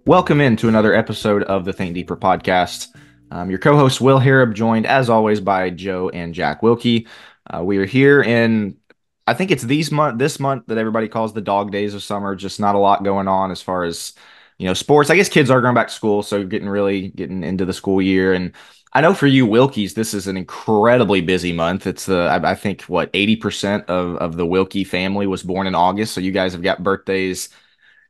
Welcome into another episode of the Think Deeper podcast. Your co-host Will Harrub, joined as always by Joe and Jack Wilkie. We are here in, I think it's this month that everybody calls the dog days of summer. Just not a lot going on as far as sports. I guess kids are going back to school, so getting into the school year. And I know for you Wilkies, this is an incredibly busy month. It's I think what 80% of the Wilkie family was born in August, so you guys have got birthdays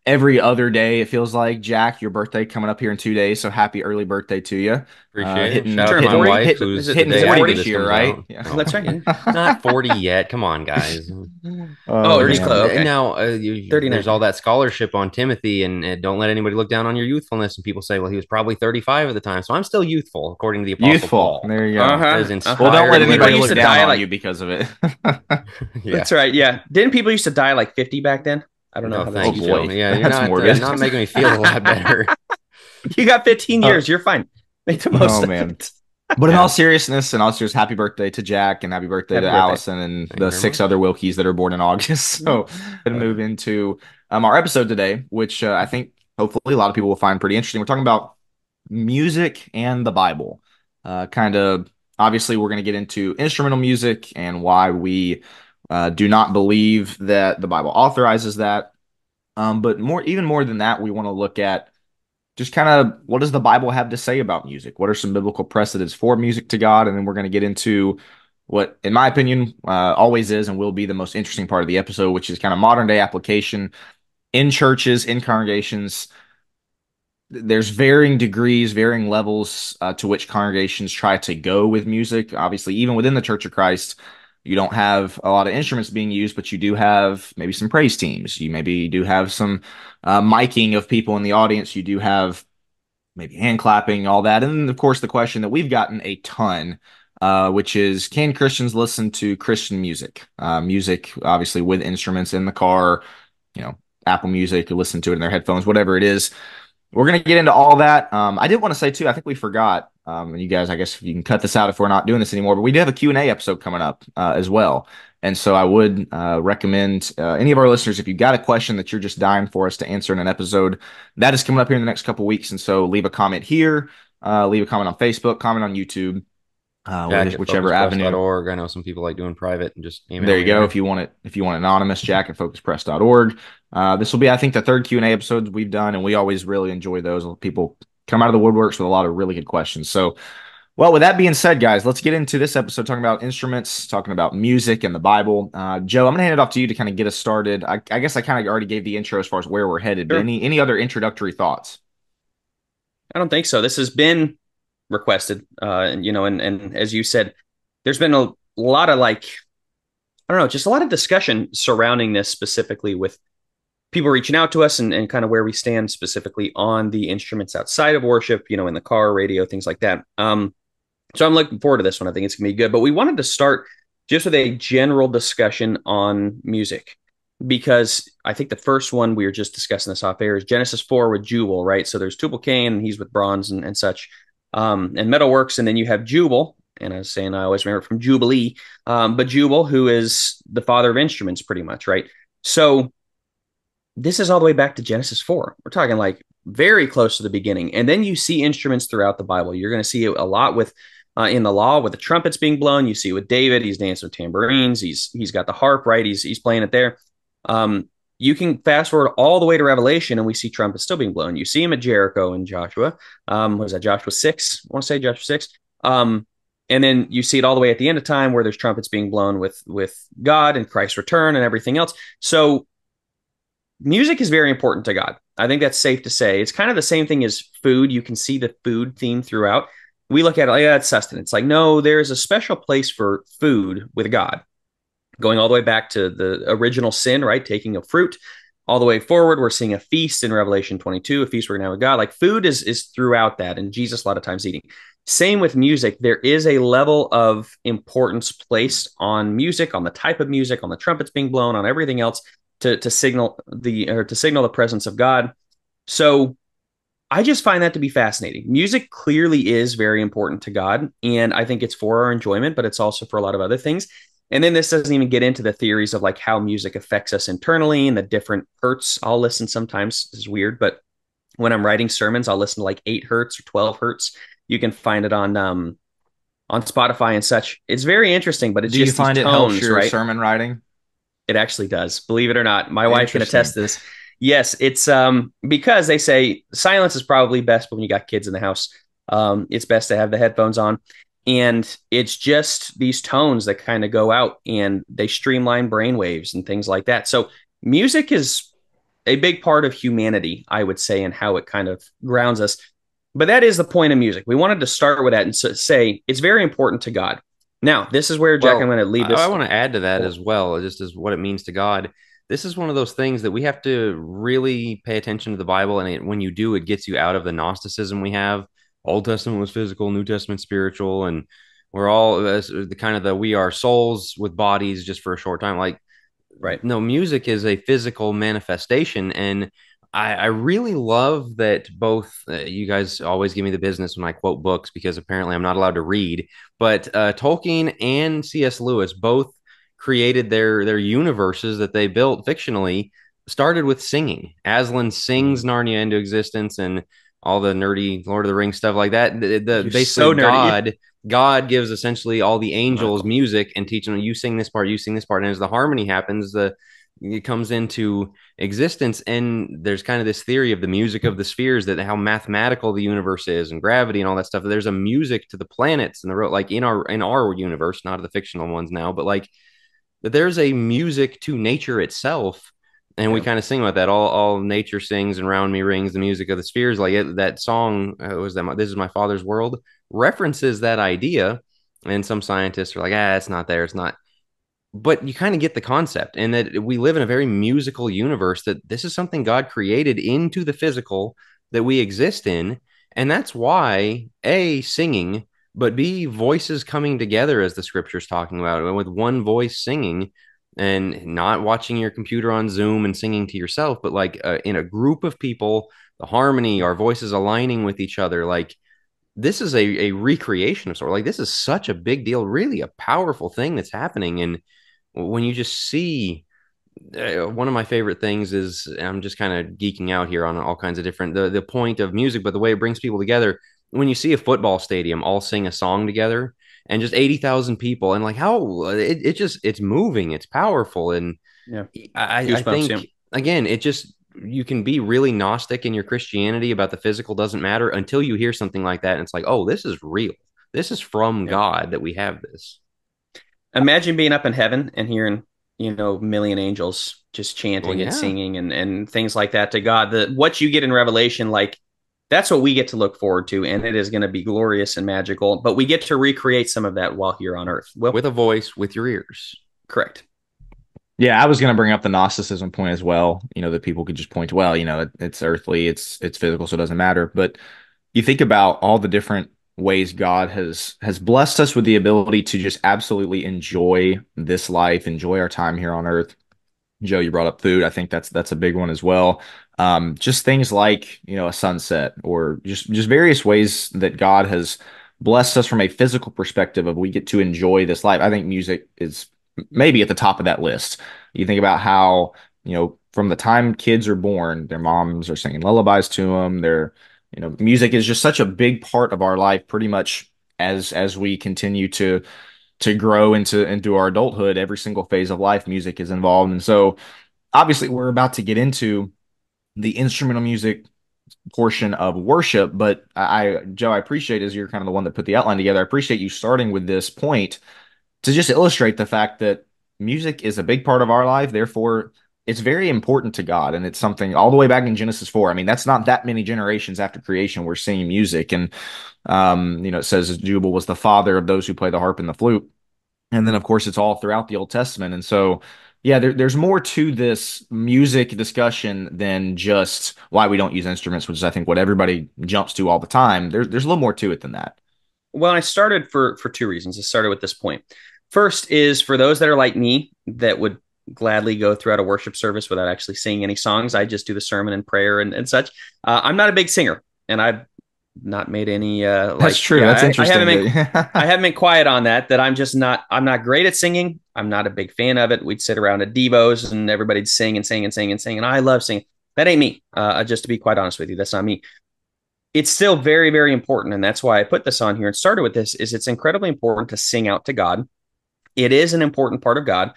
every other day. It feels like. Jack, your birthday coming up here in 2 days, so happy early birthday to you. Appreciate it. Hitting Shout out to hitting my wife, hit, who's hitting the day 40 after this this year, comes right? out. Yeah. Oh, That's right. not 40 yet. Come on, guys. Oh, He's man. close. Okay. Now, 39. there's all that scholarship on Timothy, and don't let anybody look down on your youthfulness. And people say, well, he was probably 35 at the time. So I'm still youthful, according to the Apostle Youthful. Paul. There you go. Uh-huh. That is Well, don't let inspired anybody People look used to down die on like- you because of it. Yeah. That's right. Yeah. Didn't people used to die like 50 back then? I don't know No, how thank that's you, boy. Joe. Yeah, you're That's morbid. not making me feel a lot better. You got 15 years. You're fine. Make the most of Man. it. But in all seriousness, happy birthday to Jack and happy birthday Happy to birthday. Allison and Thank you the very 6 much. other Wilkies that are born in August. So, going to move into our episode today, which I think hopefully a lot of people will find pretty interesting. We're talking about music and the Bible. Kind of obviously, we're going to get into instrumental music and why we do not believe that the Bible authorizes that. But even more than that, we want to look at just kind of what does the Bible have to say about music? What are some biblical precedents for music to God? And then we're going to get into what, in my opinion, always is and will be the most interesting part of the episode, which is kind of modern day application in churches, in congregations. There's varying degrees, varying levels to which congregations try to go with music. Obviously, even within the Church of Christ, you don't have a lot of instruments being used, but you do have maybe some praise teams. You maybe do have some miking of people in the audience. You do have maybe hand clapping, all that. And then, of course, the question that we've gotten a ton, which is, can Christians listen to Christian music? Music, obviously, with instruments in the car, Apple Music, you listen to it in their headphones, whatever it is. We're going to get into all that. I did want to say, too, I think we forgot, and you guys, I guess you can cut this out if we're not doing this anymore, but we do have a Q&A episode coming up as well. And so I would recommend any of our listeners, if you've got a question that you're just dying for us to answer in an episode, that is coming up here in the next couple of weeks. And so leave a comment here, leave a comment on Facebook, comment on YouTube, Jack at whichever avenue. focuspress.org. I know some people like doing private and just email There you me go. there. If you want anonymous, Jack at focuspress.org. This will be, I think, the third Q&A episodes we've done, and we always really enjoy those. People come out of the woodworks with a lot of really good questions. So, well, with that being said, guys, let's get into this episode talking about instruments, talking about music and the Bible. Joe, I'm going to hand it off to you to kind of get us started. I guess I kind of already gave the intro as far as where we're headed, but Sure. any other introductory thoughts? I don't think so. This has been requested. And as you said, there's been a lot of just a lot of discussion surrounding this, specifically with people reaching out to us and kind of where we stand specifically on the instruments outside of worship, in the car, radio, things like that. So I'm looking forward to this one. I think it's going to be good. But we wanted to start just with a general discussion on music, because I think the first one, we were just discussing this off air, is Genesis 4 with Jubal, right? So there's Tubal Cain, and he's with bronze and such, and Metalworks. And then you have Jubal, and I was saying I always remember it from Jubilee, but Jubal, who is the father of instruments pretty much, right? So this is all the way back to Genesis 4. We're talking like very close to the beginning. And then you see instruments throughout the Bible. You're going to see it a lot with in the law, with the trumpets being blown. You see it with David. He's dancing with tambourines. He's got the harp, right? He's playing it there. You can fast forward all the way to Revelation, and we see trumpets still being blown. You see him at Jericho and Joshua. Was that Joshua 6? I want to say Joshua 6. And then you see it all the way at the end of time, where there's trumpets being blown with God and Christ's return and everything else. So music is very important to God. I think that's safe to say. It's kind of the same thing as food. You can see the food theme throughout. We look at it like, yeah, it's sustenance. Like, no, there's a special place for food with God, going all the way back to the original sin, right? Taking a fruit all the way forward. We're seeing a feast in Revelation 22, a feast we're going to have with God. Like, food is throughout that, and Jesus a lot of times eating. Same with music. There is a level of importance placed on music, on the type of music, on the trumpets being blown, on everything else to signal the presence of God. So I just find that to be fascinating. Music clearly is very important to God, and I think it's for our enjoyment, but it's also for a lot of other things. And then this doesn't even get into the theories of like how music affects us internally and the different hurts. I'll listen sometimes. This is weird, but when I'm writing sermons, I'll listen to like 8 hertz or 12 hertz. You can find it on Spotify and such. It's very interesting, but it's Do you just these find it helps tones, your right? sermon writing? It actually does. Believe it or not. My wife can attest Interesting. to this. Yes, it's because they say silence is probably best when you got kids in the house. It's best to have the headphones on. And it's just these tones that kind of go out and they streamline brain waves and things like that. So music is a big part of humanity, I would say, and how it kind of grounds us. But that is the point of music. We wanted to start with that and say it's very important to God. Now, this is where, Jack, I'm Well, going to leave I this. want to add to that For. as well, just as what it means to God. This is one of those things that we have to really pay attention to the Bible, and when you do, it gets you out of the Gnosticism we have. Old Testament was physical, New Testament spiritual, and we're all the kind of the we are souls with bodies just for a short time. Like, Right. no, music is a physical manifestation, and I really love that both you guys always give me the business when I quote books because apparently I'm not allowed to read. But Tolkien and C.S. Lewis both created their universes that they built fictionally. Started with singing. Aslan sings Narnia into existence, and all the nerdy Lord of the Rings stuff like that. You're Basically so nerdy. God gives essentially all the angels Michael. music and teaching them, you sing this part, you sing this part. And as the harmony happens, it comes into existence. And there's kind of this theory of the music of the spheres, that how mathematical the universe is and gravity and all that stuff. There's a music to the planets and like in our universe, not the fictional ones now, but like that there's a music to nature itself. And we Yeah. kind of sing about that. All nature sings and round me rings the music of the spheres. Like that song was that this is my father's world references that idea. And some scientists are like, it's not there. It's not. But you kind of get the concept, and that we live in a very musical universe, that this is something God created into the physical that we exist in. And that's why, A, singing, but B, voices coming together, as the scripture's talking about, with one voice singing and not watching your computer on Zoom and singing to yourself, but like in a group of people, the harmony, our voices aligning with each other. Like, this is a recreation of sort. Like, this is such a big deal, really a powerful thing that's happening. And when you just see one of my favorite things is, I'm just kind of geeking out here on all kinds of different the point of music, but the way it brings people together. When you see a football stadium all sing a song together and just 80,000 people, and like how it's moving, it's powerful. And Yeah. I Goosebumps. Yeah. think again, it just, you can be really Gnostic in your Christianity about the physical doesn't matter until you hear something like that. And it's like, oh, this is real. This is from Yeah. God that we have this. Imagine being up in heaven and hearing, a million angels just Well, chanting and yeah. singing and things like that to God. What you get in Revelation, like that's what we get to look forward to, and it is going to be glorious and magical. But we get to recreate some of that while here on Earth. Well, With a voice, with your ears. correct. Yeah, I was going to bring up the Gnosticism point as well. That people could just point to, well, it's earthly, it's physical, so it doesn't matter. But you think about all the different ways God has blessed us with the ability to just absolutely enjoy this life, enjoy our time here on earth. Joe, you brought up food. I think that's a big one as well. Just things like, a sunset, or just various ways that God has blessed us from a physical perspective of we get to enjoy this life. I think music is maybe at the top of that list. You think about how, from the time kids are born, their moms are singing lullabies to them. Music is just such a big part of our life, pretty much as we continue to grow into our adulthood. Every single phase of life, music is involved. And so obviously we're about to get into the instrumental music portion of worship, but Joe, I appreciate, as you're kind of the one that put the outline together, I appreciate you starting with this point to just illustrate the fact that music is a big part of our life. Therefore, it's very important to God. And it's something all the way back in Genesis 4. I mean, that's not that many generations after creation we're seeing music. And it says Jubal was the father of those who play the harp and the flute. And then, of course, it's all throughout the Old Testament. And so, yeah, there's more to this music discussion than just why we don't use instruments, which is, I think, what everybody jumps to all the time. There's a little more to it than that. Well, I started for two reasons. I started with this point. First is for those that are like me that would gladly go throughout a worship service without actually singing any songs. I just do the sermon and prayer and such. I'm not a big singer, and I've not made any That's true. That's I haven't interesting. been I haven't been quiet on that. That I'm not great at singing. I'm not a big fan of it. We'd sit around at Devos and everybody'd sing and sing and sing and sing, and I love singing. That ain't me. Just to be quite honest with you, that's not me. It's still very, very important. And that's why I put this on here and started with this is it's incredibly important to sing out to God. It is an important part of God,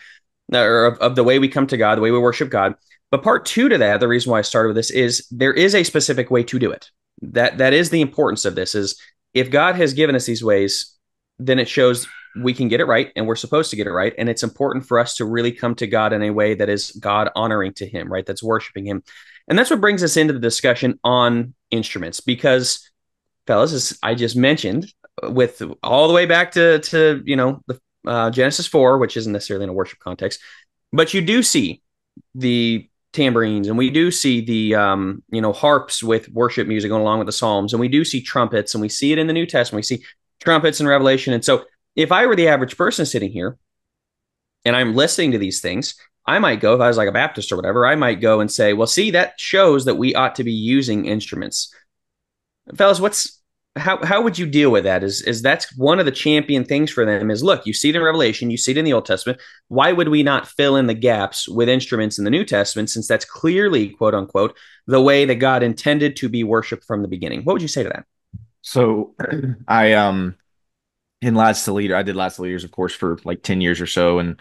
or of the way we come to God, the way we worship God. But part two to that, the reason why I started with this is there is a specific way to do it. That is the importance of this is if God has given us these ways, then it shows we can get it right and we're supposed to get it right. And it's important for us to really come to God in a way that is God honoring to him, right? That's worshiping him. And that's what brings us into the discussion on instruments because fellas, as I just mentioned, with all the way back to the Genesis 4, which isn't necessarily in a worship context, but you do see the tambourines and we do see the harps with worship music going along with the psalms, and we do see trumpets, and we see it in the New Testament. We see trumpets in Revelation. And so if I were the average person sitting here and I'm listening to these things, I might go, if I was like a Baptist or whatever, I might go and say, well, see, that shows that we ought to be using instruments. Fellas, how would you deal with that? Is that's one of the champion things for them is look, you see it in Revelation, you see it in the Old Testament. Why would we not fill in the gaps with instruments in the New Testament, since that's clearly, quote unquote, the way that God intended to be worshiped from the beginning? What would you say to that? So I in Lads to Leader, I did Lads to Leaders, of course, for like 10 years or so. And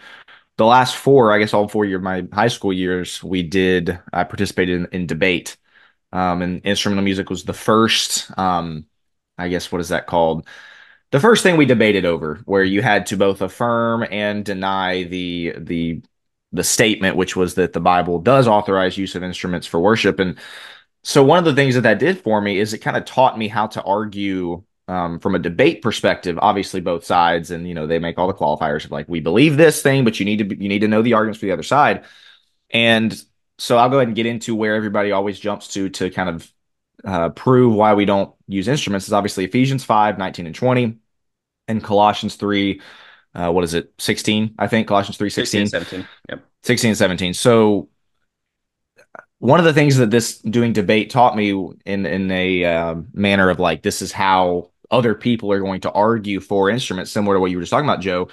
the last four, I guess all 4 years of my high school years, I participated in debate. And instrumental music was the first, I guess, what is that called? The first thing we debated over, where you had to both affirm and deny the statement, which was that the Bible does authorize use of instruments for worship. And so one of the things that that did for me is it kind of taught me how to argue from a debate perspective. Obviously, both sides, and they make all the qualifiers of like we believe this thing, but you need to know the arguments for the other side. And so I'll go ahead and get into where everybody always jumps to kind of prove why we don't use instruments is obviously Ephesians 5:19 and 20, and Colossians 3, what is it, 16, I think, Colossians 16 3:16, 17. Yep. 16 and 17. So one of the things that this doing debate taught me in a manner of like, this is how other people are going to argue for instruments, similar to what you were just talking about, Joe,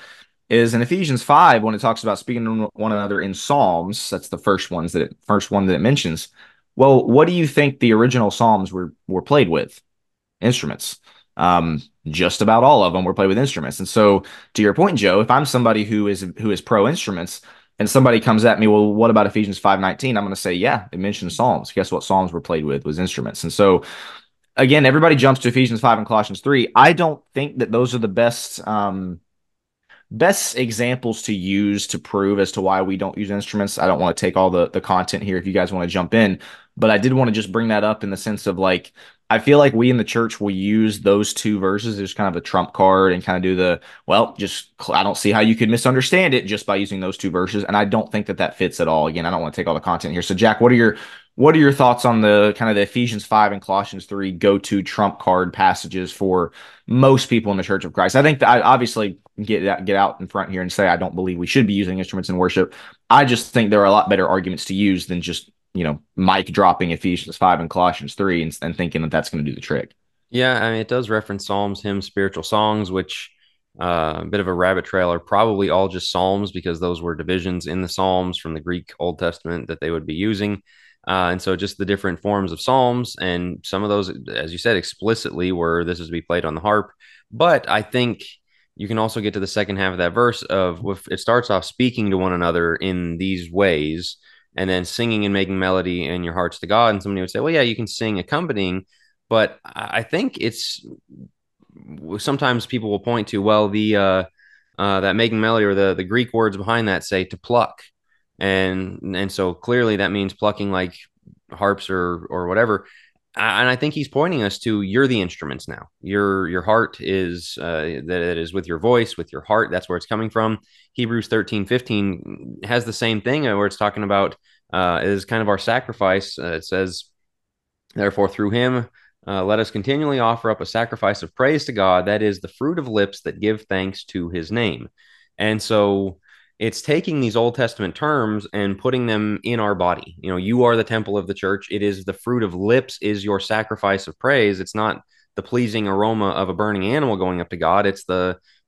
is in Ephesians 5 when it talks about speaking to one another in psalms. That's the first one that it mentions. Well, what do you think the original psalms were played with? Instruments. Just about all of them were played with instruments. And so, to your point, Joe, if I'm somebody who is pro instruments, and somebody comes at me, well, what about Ephesians 5:19? I'm going to say, yeah, it mentions psalms. Guess what? Psalms were played with was instruments. And so, again, everybody jumps to Ephesians 5 and Colossians 3. I don't think that those are the best examples to use to prove as to why we don't use instruments. I don't want to take all the content here if you guys want to jump in, but I did want to just bring that up in the sense of like, I feel like we in the church will use those two verses as kind of a trump card and kind of do I don't see how you could misunderstand it just by using those two verses. And I don't think that fits at all. Again, I don't want to take all the content here. So Jack, what are your thoughts on the kind of the Ephesians 5 and Colossians 3 go-to trump card passages for most people in the Church of Christ? I think that I obviously get out in front here and say I don't believe we should be using instruments in worship. I just think there are a lot better arguments to use than just mic dropping Ephesians 5 and Colossians 3 and thinking that that's going to do the trick. Yeah, I mean, it does reference psalms, hymns, spiritual songs, which a bit of a rabbit trail are probably all just psalms because those were divisions in the psalms from the Greek Old Testament that they would be using. And so just the different forms of psalms, and some of those, as you said, explicitly were this is to be played on the harp. But I think you can also get to the second half of that verse of if it starts off speaking to one another in these ways and then singing and making melody in your hearts to God. And somebody would say, well, yeah, you can sing accompanying, but I think it's sometimes people will point to, well, the that making melody or the Greek words behind that say to pluck. And so clearly that means plucking like harps or whatever. And I think he's pointing us to you're the instruments now. Your heart is that it is with your voice, with your heart. That's where it's coming from. Hebrews 13:15 has the same thing where it's talking about is kind of our sacrifice. It says, therefore, through him, let us continually offer up a sacrifice of praise to God. That is the fruit of lips that give thanks to his name. And so it's taking these Old Testament terms and putting them in our body. You are the temple of the church. It is the fruit of lips is your sacrifice of praise. It's not the pleasing aroma of a burning animal going up to God. It's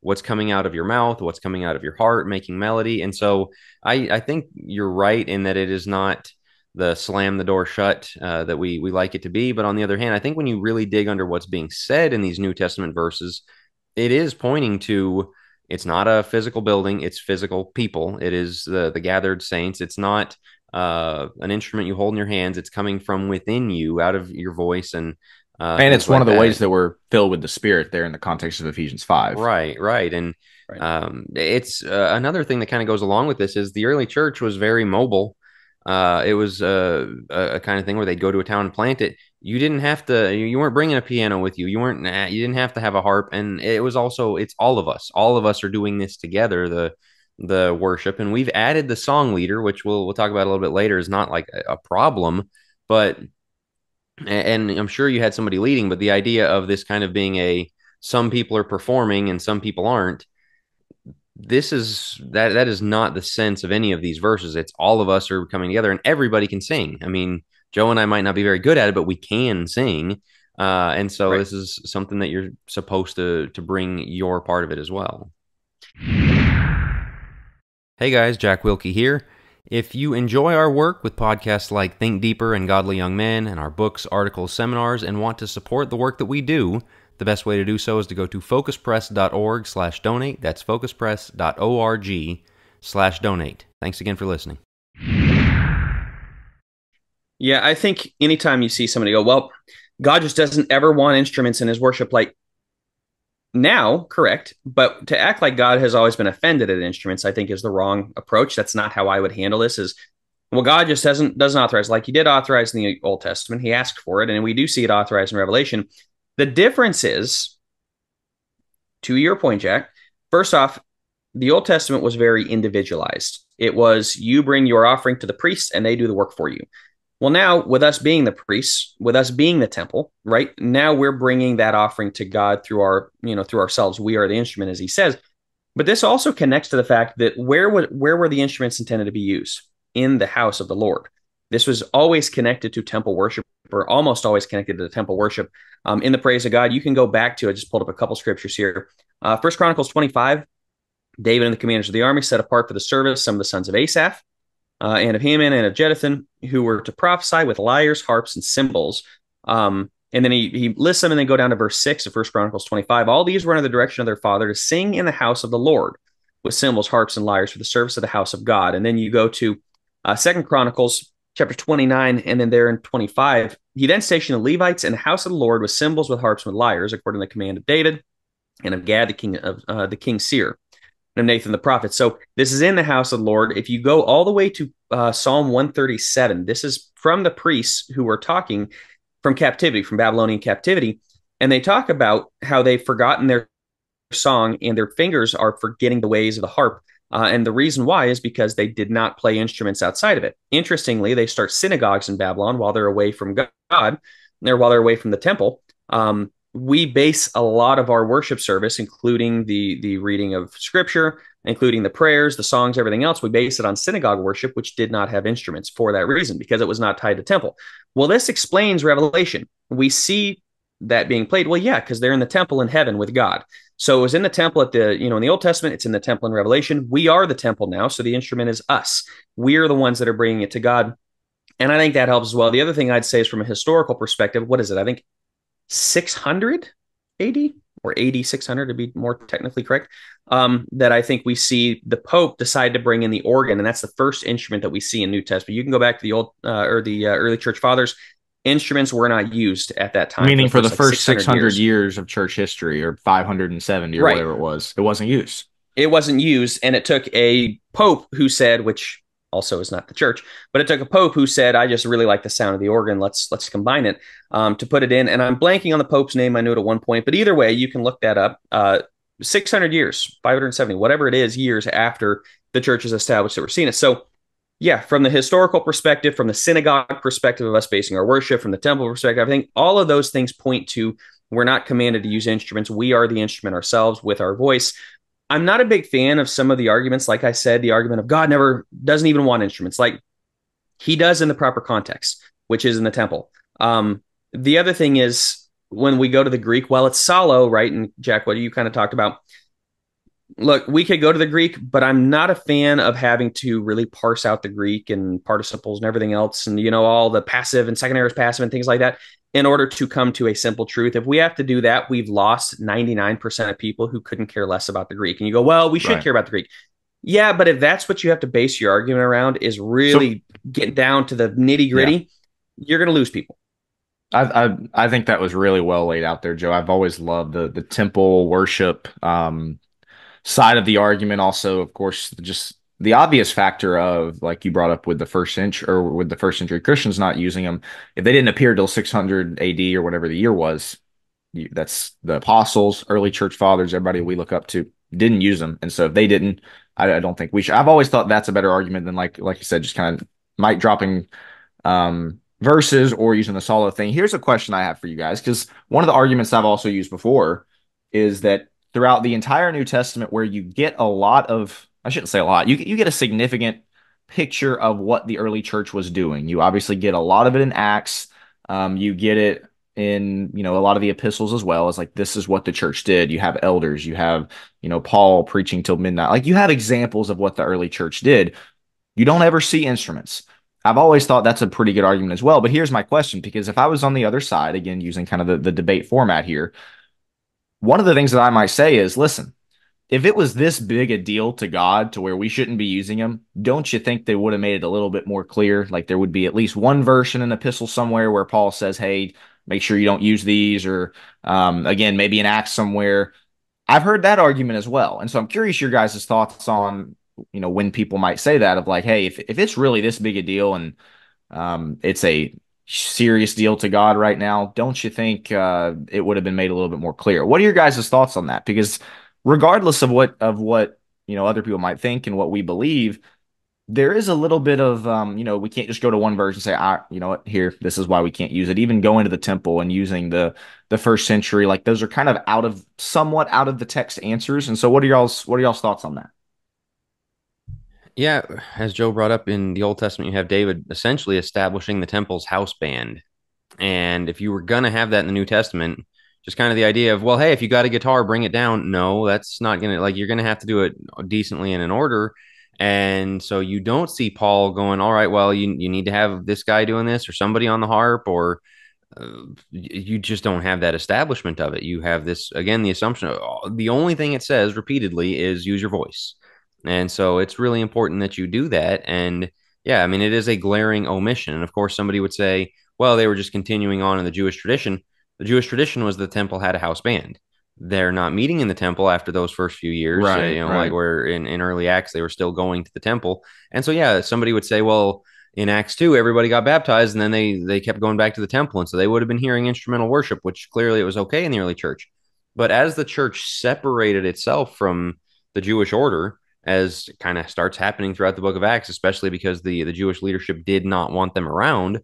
what's coming out of your mouth, what's coming out of your heart, making melody. And so I think you're right in that it is not the slam the door shut that we like it to be. But on the other hand, I think when you really dig under what's being said in these New Testament verses, it is pointing to, it's not a physical building, it's physical people. It is the gathered saints. It's not an instrument you hold in your hands. It's coming from within you, out of your voice and And things it's one like of the that. ways that we're filled with the Spirit there in the context of Ephesians 5. Right. And Right. it's another thing that kind of goes along with this is the early church was very mobile. It was a kind of thing where they'd go to a town and plant it. You didn't have to, you weren't bringing a piano with you. You didn't have to have a harp. And it was also, it's all of us. All of us are doing this together, the worship. And we've added the song leader, which we'll talk about a little bit later, is not like a problem, but and I'm sure you had somebody leading, but the idea of this kind of being some people are performing and some people aren't, that is not the sense of any of these verses. It's all of us are coming together and everybody can sing. I mean, Joe and I might not be very good at it, but we can sing. And so Right. this is something that you're supposed to bring your part of it as well. Hey guys, Jack Wilkie here. If you enjoy our work with podcasts like Think Deeper and Godly Young Men and our books, articles, seminars, and want to support the work that we do, the best way to do so is to go to focuspress.org/donate. That's focuspress.org/donate. Thanks again for listening. Yeah, I think anytime you see somebody go, well, God just doesn't ever want instruments in his worship, like, now, correct, but to act like God has always been offended at instruments, I think is the wrong approach. That's not how I would handle this. Is, well, God just doesn't authorize, like he did authorize in the Old Testament. He asked for it, and we do see it authorized in Revelation. The difference is, to your point, Jack, first off, the Old Testament was very individualized. It was, you bring your offering to the priest and they do the work for you. Well, now with us being the priests, with us being the temple, right? Now we're bringing that offering to God through through ourselves. We are the instrument, as he says. But this also connects to the fact that where were the instruments intended to be used? In the house of the Lord. This was always connected to temple worship, or almost always connected to the temple worship. In the praise of God, you can go back to, I just pulled up a couple scriptures here. 1 Chronicles 25, David and the commanders of the army set apart for the service some of the sons of Asaph, and of Heman and of Jeduthun, who were to prophesy with lyres, harps, and cymbals. And then he lists them, and then go down to verse 6 of 1 Chronicles 25. All these were under the direction of their father to sing in the house of the Lord with cymbals, harps, and lyres for the service of the house of God. And then you go to 2 Chronicles chapter 29, and then there in 25, he then stationed the Levites in the house of the Lord with cymbals, with harps, and with lyres, according to the command of David and of Gad, the king seer, and of Nathan the prophet. So this is in the house of the Lord. If you go all the way to Psalm 137, this is from the priests who were talking from captivity, from Babylonian captivity, and they talk about how they've forgotten their song and their fingers are forgetting the ways of the harp. And the reason why is because they did not play instruments outside of it. Interestingly, they start synagogues in Babylon while they're away from God, or while they're away from the temple. We base a lot of our worship service, including the reading of scripture, including the prayers, the songs, everything else. We base it on synagogue worship, which did not have instruments for that reason, because it was not tied to temple. Well, this explains Revelation. We see that being played. Well, yeah, because they're in the temple in heaven with God. So it was in the temple in the Old Testament, it's in the temple in Revelation. We are the temple now, so the instrument is us. We are the ones that are bringing it to God. And I think that helps as well. The other thing I'd say is, from a historical perspective, what is it? I think 600 AD, or AD 600 to be more technically correct, that I think we see the Pope decide to bring in the organ, and that's the first instrument that we see in New Testament. You can go back to the old early church fathers. Instruments were not used at that time. Meaning for the first 600 years. years of church history, or 570 or Right. whatever it wasn't used. It wasn't used, and it took a Pope who said, which also is not the church, but it took a Pope who said, I just really like the sound of the organ. Let's combine it, to put it in. And I'm blanking on the Pope's name. I knew it at one point, but either way, you can look that up. 600 years, 570, whatever it is, years after the church is established that we're seeing it. So yeah, from the historical perspective, from the synagogue perspective of us basing our worship, from the temple perspective, I think all of those things point to, we're not commanded to use instruments. We are the instrument ourselves with our voice. I'm not a big fan of some of the arguments. Like I said, the argument of God never doesn't even want instruments. Like, he does in the proper context, which is in the temple. The other thing is, when we go to the Greek, well, it's psallo, right? And Jack, what you kind of talked about, Look, we could go to the Greek, but I'm not a fan of having to really parse out the Greek and participles and everything else, and all the passive and second aorist passive and things like that in order to come to a simple truth. If we have to do that, we've lost 99% of people who couldn't care less about the Greek. And you go, well, we should Right. care about the Greek. Yeah, but if that's what you have to base your argument around, is So really getting down to the nitty yeah, gritty, you're going to lose people. I think that was really well laid out there, Joe. I've always loved the temple worship side of the argument. Also, of course, just the obvious factor of like you brought up with the first century or with the first century Christians not using them. If they didn't appear till 600 AD or whatever the year was, that's the apostles, early church fathers, everybody we look up to didn't use them. And so if they didn't, I don't think we should. I've always thought that's a better argument than like you said, just kind of mic dropping verses or using the solo thing. Here's a question I have for you guys, because one of the arguments I've also used before is that throughout the entire New Testament, where you get a lot of, I shouldn't say a lot, you get a significant picture of what the early church was doing. You obviously get a lot of it in Acts. You get it in, a lot of the epistles as well, as like this is what the church did. You have elders, you have, Paul preaching till midnight. Like you have examples of what the early church did. You don't ever see instruments. I've always thought that's a pretty good argument as well. But here's my question, because if I was on the other side, again, using kind of the debate format here, one of the things that I might say is, listen, if it was this big a deal to God to where we shouldn't be using them, don't you think they would have made it a little bit more clear? Like there would be at least one verse in an epistle somewhere where Paul says, hey, make sure you don't use these, or again, maybe an Acts somewhere. I've heard that argument as well. And so I'm curious your guys' thoughts on, when people might say that of like, hey, if it's really this big a deal and it's a serious deal to God right now, don't you think it would have been made a little bit more clear? What are your guys' thoughts on that? Because regardless of what other people might think and what we believe, there is a little bit of we can't just go to one verse and say, you know what, here, this is why we can't use it. Even going to the temple and using the first century, like those are kind of somewhat out of the text answers. And so what are y'all's thoughts on that? Yeah, as Joe brought up in the Old Testament, you have David essentially establishing the temple's house band. And if you were going to have that in the New Testament, just kind of the idea of, well, hey, if you got a guitar, bring it down. No, that's not going to, like, you're going to have to do it decently and in order. And so you don't see Paul going, all right, well, you need to have this guy doing this or somebody on the harp, or you just don't have that establishment of it. You have this, again, the assumption of the only thing it says repeatedly is use your voice. And so it's really important that you do that. And yeah, I mean, it is a glaring omission. And of course, somebody would say, well, they were just continuing on in the Jewish tradition. The Jewish tradition was the temple had a house band. They're not meeting in the temple after those first few years, Right, like right. where in early Acts, they were still going to the temple. And so, yeah, somebody would say, well, in Acts 2, everybody got baptized and then they kept going back to the temple. And so they would have been hearing instrumental worship, which clearly it was okay in the early church. But as the church separated itself from the Jewish order, as kind of starts happening throughout the book of Acts, especially because the Jewish leadership did not want them around,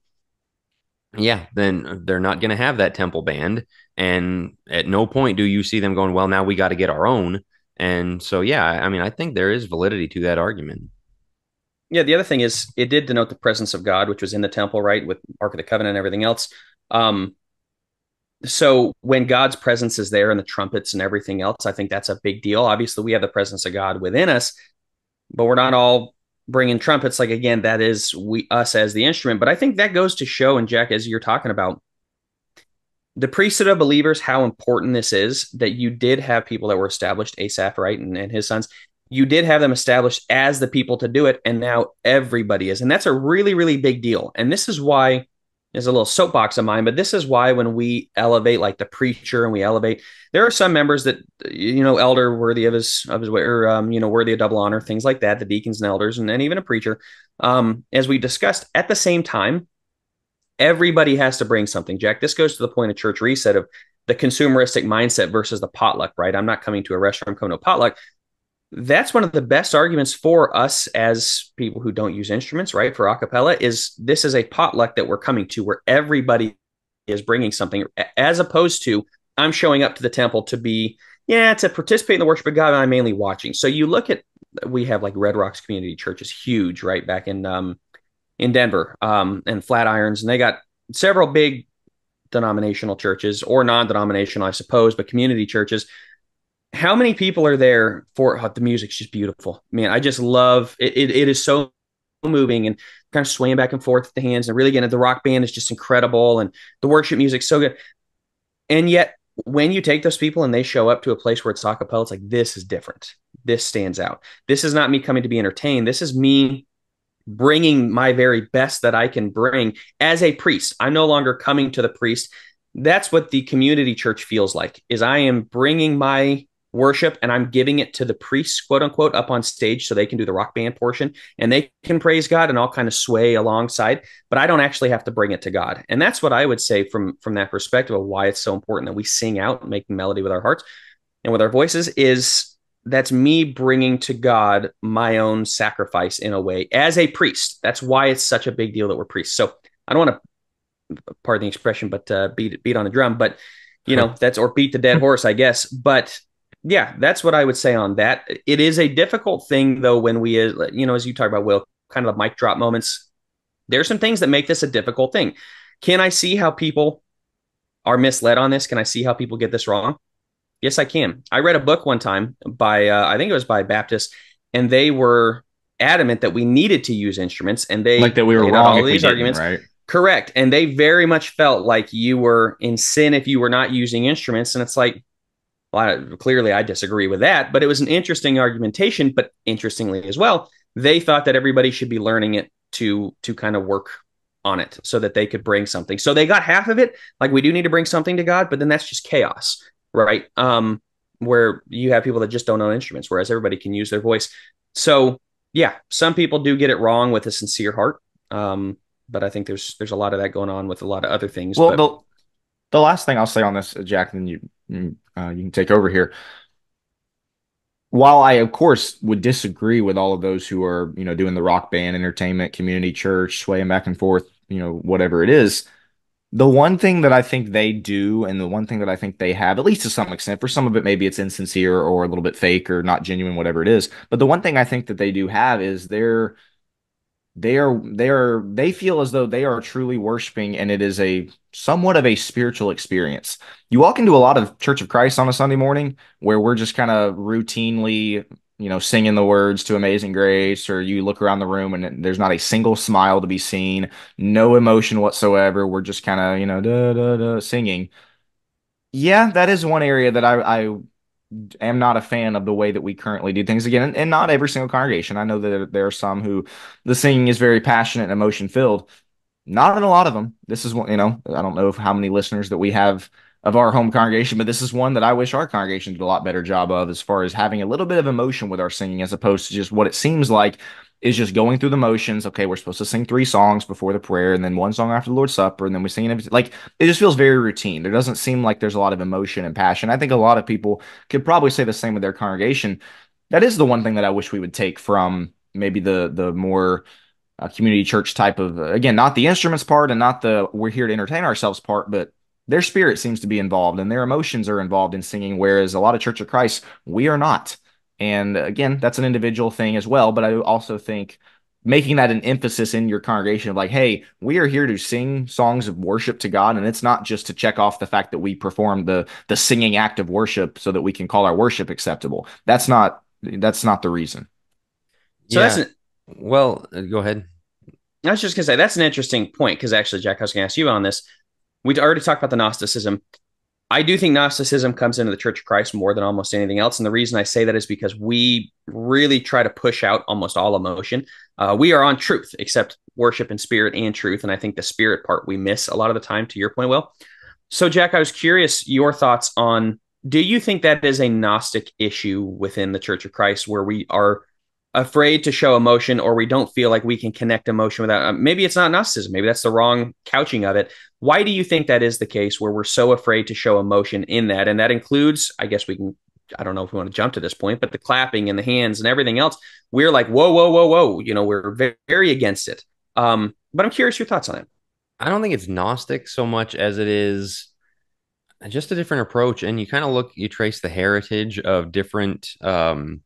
yeah, then they're not going to have that temple band. And at no point do you see them going, well, now we got to get our own. And so, yeah, I mean, I think there is validity to that argument. Yeah, the other thing is it did denote the presence of God, which was in the temple, right, with Ark of the Covenant and everything else. Um, so when God's presence is there and the trumpets and everything else, I think that's a big deal. Obviously, we have the presence of God within us, but we're not all bringing trumpets. Like again, that is we us as the instrument. But I think that goes to show, and Jack, as you're talking about the priesthood of believers, how important this is. That you did have people that were established, Asaph, right, and his sons. You did have them established as the people to do it, and now everybody is, and that's a really, really big deal. And this is why there's a little soapbox of mine, but this is why when we elevate like the preacher and we elevate, there are some members that elder worthy of his or worthy of double honor, things like that, the deacons and elders, and even a preacher. As we discussed, at the same time, everybody has to bring something. Jack, this goes to the point of church reset of the consumeristic mindset versus the potluck, right? I'm not coming to a restaurant, I'm coming to a potluck. That's one of the best arguments for us as people who don't use instruments, right? For a cappella, is this is a potluck that we're coming to where everybody is bringing something, as opposed to I'm showing up to the temple to be, to participate in the worship of God, and I'm mainly watching. So you look at, we have like Red Rocks Community Church is huge, right? Back in Denver, and Flatirons, and they got several big denominational churches or non-denominational, I suppose, but community churches. how many people are there for the music's just beautiful, man. I just love it. It is so moving and kind of swaying back and forth with the hands, and really getting the rock band is just incredible, and the worship music's so good. And yet, when you take those people and they show up to a place where it's a cappella, it's like, this is different. This stands out. This is not me coming to be entertained. This is me bringing my very best that I can bring as a priest. I'm no longer coming to the priest. That's what the community church feels like, is I am bringing my worship and I'm giving it to the priests, quote unquote, up on stage so they can do the rock band portion and they can praise God and I'll kind of sway alongside, but I don't actually have to bring it to God. And that's what I would say from that perspective of why it's so important that we sing out and make melody with our hearts and with our voices, is that's me bringing to God my own sacrifice in a way as a priest. That's why it's such a big deal that we're priests. So I don't want to, pardon the expression, but beat on a drum, but that's, or beat the dead horse, I guess. But yeah, that's what I would say on that. It is a difficult thing though, when we, as you talk about, Will, kind of the mic drop moments, there's some things that make this a difficult thing. Can I see how people are misled on this? Can I see how people get this wrong? Yes, I can. I read a book one time by, I think it was by Baptist, and they were adamant that we needed to use instruments, and they Like that we were laid out wrong all if we these didn't, arguments. right? Correct. And they very much felt like you were in sin if you were not using instruments. And it's like, well, clearly I disagree with that, but it was an interesting argumentation. But interestingly as well, they thought that everybody should be learning it to kind of work on it so that they could bring something. So they got half of it. Like, we do need to bring something to God, but then that's just chaos, right? Where you have people that just don't know instruments, whereas everybody can use their voice. So yeah, some people do get it wrong with a sincere heart. But I think there's a lot of that going on with a lot of other things. Well, But the last thing I'll say on this, Jack, then you can take over here. While I, of course, would disagree with all of those who are, doing the rock band, entertainment, community church, swaying back and forth, whatever it is, the one thing that I think they do, and the one thing that I think they have, at least to some extent, for some of it, maybe it's insincere or a little bit fake or not genuine, whatever it is. But the one thing I think that they do have is they feel as though they are truly worshiping, and it is a somewhat of a spiritual experience. You walk into a lot of Church of Christ on a Sunday morning where we're just kind of routinely, singing the words to Amazing Grace, or you look around the room and there's not a single smile to be seen, no emotion whatsoever. We're just kind of, da, da, da, singing. Yeah, that is one area that I am not a fan of the way that we currently do things again, and not every single congregation. I know that there are some who the singing is very passionate and emotion filled. Not in a lot of them. This is one, I don't know how many listeners that we have of our home congregation, but this is one that I wish our congregation did a lot better job of, as far as having a little bit of emotion with our singing, as opposed to just what it seems like is just going through the motions. Okay, we're supposed to sing 3 songs before the prayer, and then 1 song after the Lord's Supper, and then we sing everything. Like, it just feels very routine. There doesn't seem like there's a lot of emotion and passion. I think a lot of people could probably say the same with their congregation. That is the one thing that I wish we would take from maybe the more community church type of, again, not the instruments part and not the we're here to entertain ourselves part, but their spirit seems to be involved and their emotions are involved in singing, whereas a lot of Church of Christ, we are not. And again, that's an individual thing as well, but I also think making that an emphasis in your congregation of like, hey, we are here to sing songs of worship to God, and it's not just to check off the fact that we perform the singing act of worship so that we can call our worship acceptable. That's not the reason. so Yeah. Well, go ahead. I was just gonna say that's an interesting point, because actually, Jack, I was gonna ask you on this. We already talked about the Gnosticism. I do think Gnosticism comes into the Church of Christ more than almost anything else. And the reason I say that is because we really try to push out almost all emotion. We are on truth, except worship and spirit and truth. And I think the spirit part we miss a lot of the time, to your point, Will. So, Jack, I was curious your thoughts on, do you think that is a Gnostic issue within the Church of Christ, where we are afraid to show emotion, or we don't feel like we can connect emotion without, maybe it's not Gnosticism, maybe that's the wrong couching of it. Why do you think that is the case, where we're so afraid to show emotion in that? And that includes, I guess we can, I don't know if we want to jump to this point, but the clapping and the hands and everything else, we're like, whoa, whoa, whoa, whoa, we're very, very against it. But I'm curious your thoughts on it. I don't think it's Gnostic so much as it is just a different approach. And you kind of you trace the heritage of different, the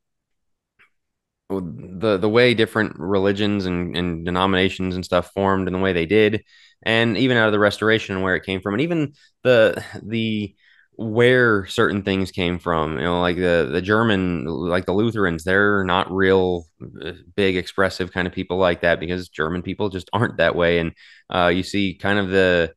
way different religions and denominations and stuff formed and the way they did, and even out of the Restoration and where it came from, and even the where certain things came from. Like the German, like the Lutherans, they're not real big, expressive kind of people like that, because German people just aren't that way. And you see kind of the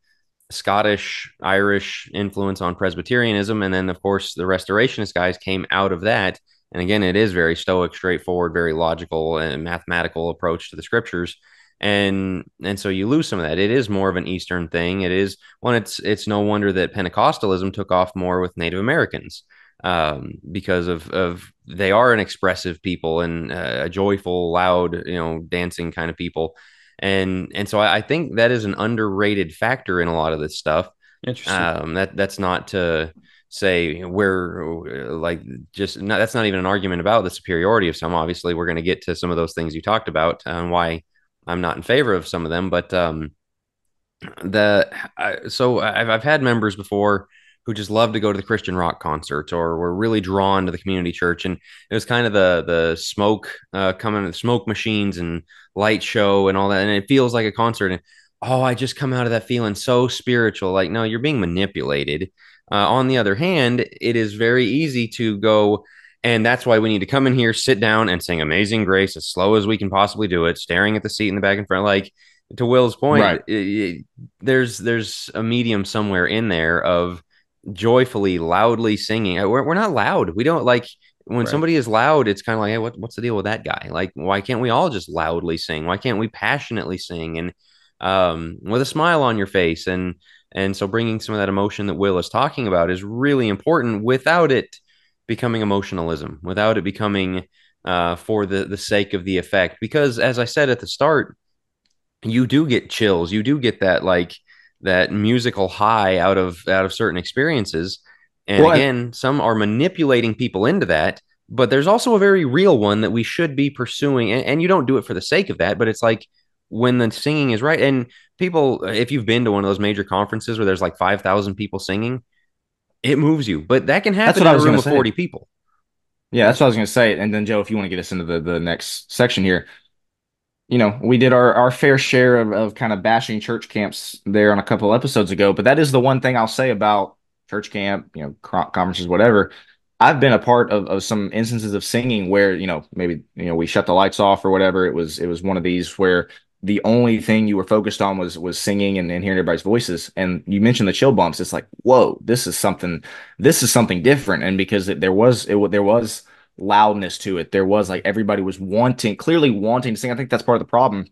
Scottish, Irish influence on Presbyterianism. And then, of course, the Restorationist guys came out of that. And again, it is very stoic, straightforward, very logical and mathematical approach to the scriptures. And so you lose some of that. It is more of an Eastern thing. It is one. It's no wonder that Pentecostalism took off more with Native Americans, because of they are an expressive people and a joyful, loud, dancing kind of people. And so I think that is an underrated factor in a lot of this stuff. Interesting. That's not to say we're like just not, that's not even an argument about the superiority of some. Obviously, we're going to get to some of those things you talked about and why I'm not in favor of some of them. But so I've had members before who just love to go to the Christian rock concert or were really drawn to the community church, and it was kind of the smoke coming, the smoke machines and light show and all that, and it feels like a concert. And oh, I just come out of that feeling so spiritual. Like, no, you're being manipulated. On the other hand, it is very easy to go. And that's why we need to come in here, sit down, and sing Amazing Grace as slow as we can possibly do it, staring at the seat in the back and front. Like, to Will's point, Right. there's a medium somewhere in there of joyfully, loudly singing. We're not loud. We don't like when Right. somebody is loud. It's kind of like, hey, what's the deal with that guy? Like, why can't we all just loudly sing? Why can't we passionately sing and with a smile on your face? And so bringing some of that emotion that Will is talking about is really important without it becoming emotionalism, without it becoming for the sake of the effect. Because as I said at the start, you do get chills, you do get that like that musical high out of certain experiences. And Well, again, some are manipulating people into that, but there's also a very real one that we should be pursuing. And you don't do it for the sake of that, but it's like when the singing is right. And people, if you've been to one of those major conferences where there's like 5,000 people singing, it moves you, but that can that's happen what I in a was room going to of say. 40 people. Yeah, that's what I was going to say. And then, Joe, if you want to get us into the next section here, we did our fair share of kind of bashing church camps there on a couple episodes ago, but that is the one thing I'll say about church camp, conferences, whatever. I've been a part of some instances of singing where, maybe, we shut the lights off or whatever. It was one of these where the only thing you were focused on was singing and hearing everybody's voices. And you mentioned the chill bumps. It's like, whoa, this is something different. And because there was loudness to it. There was like everybody was clearly wanting to sing. I think that's part of the problem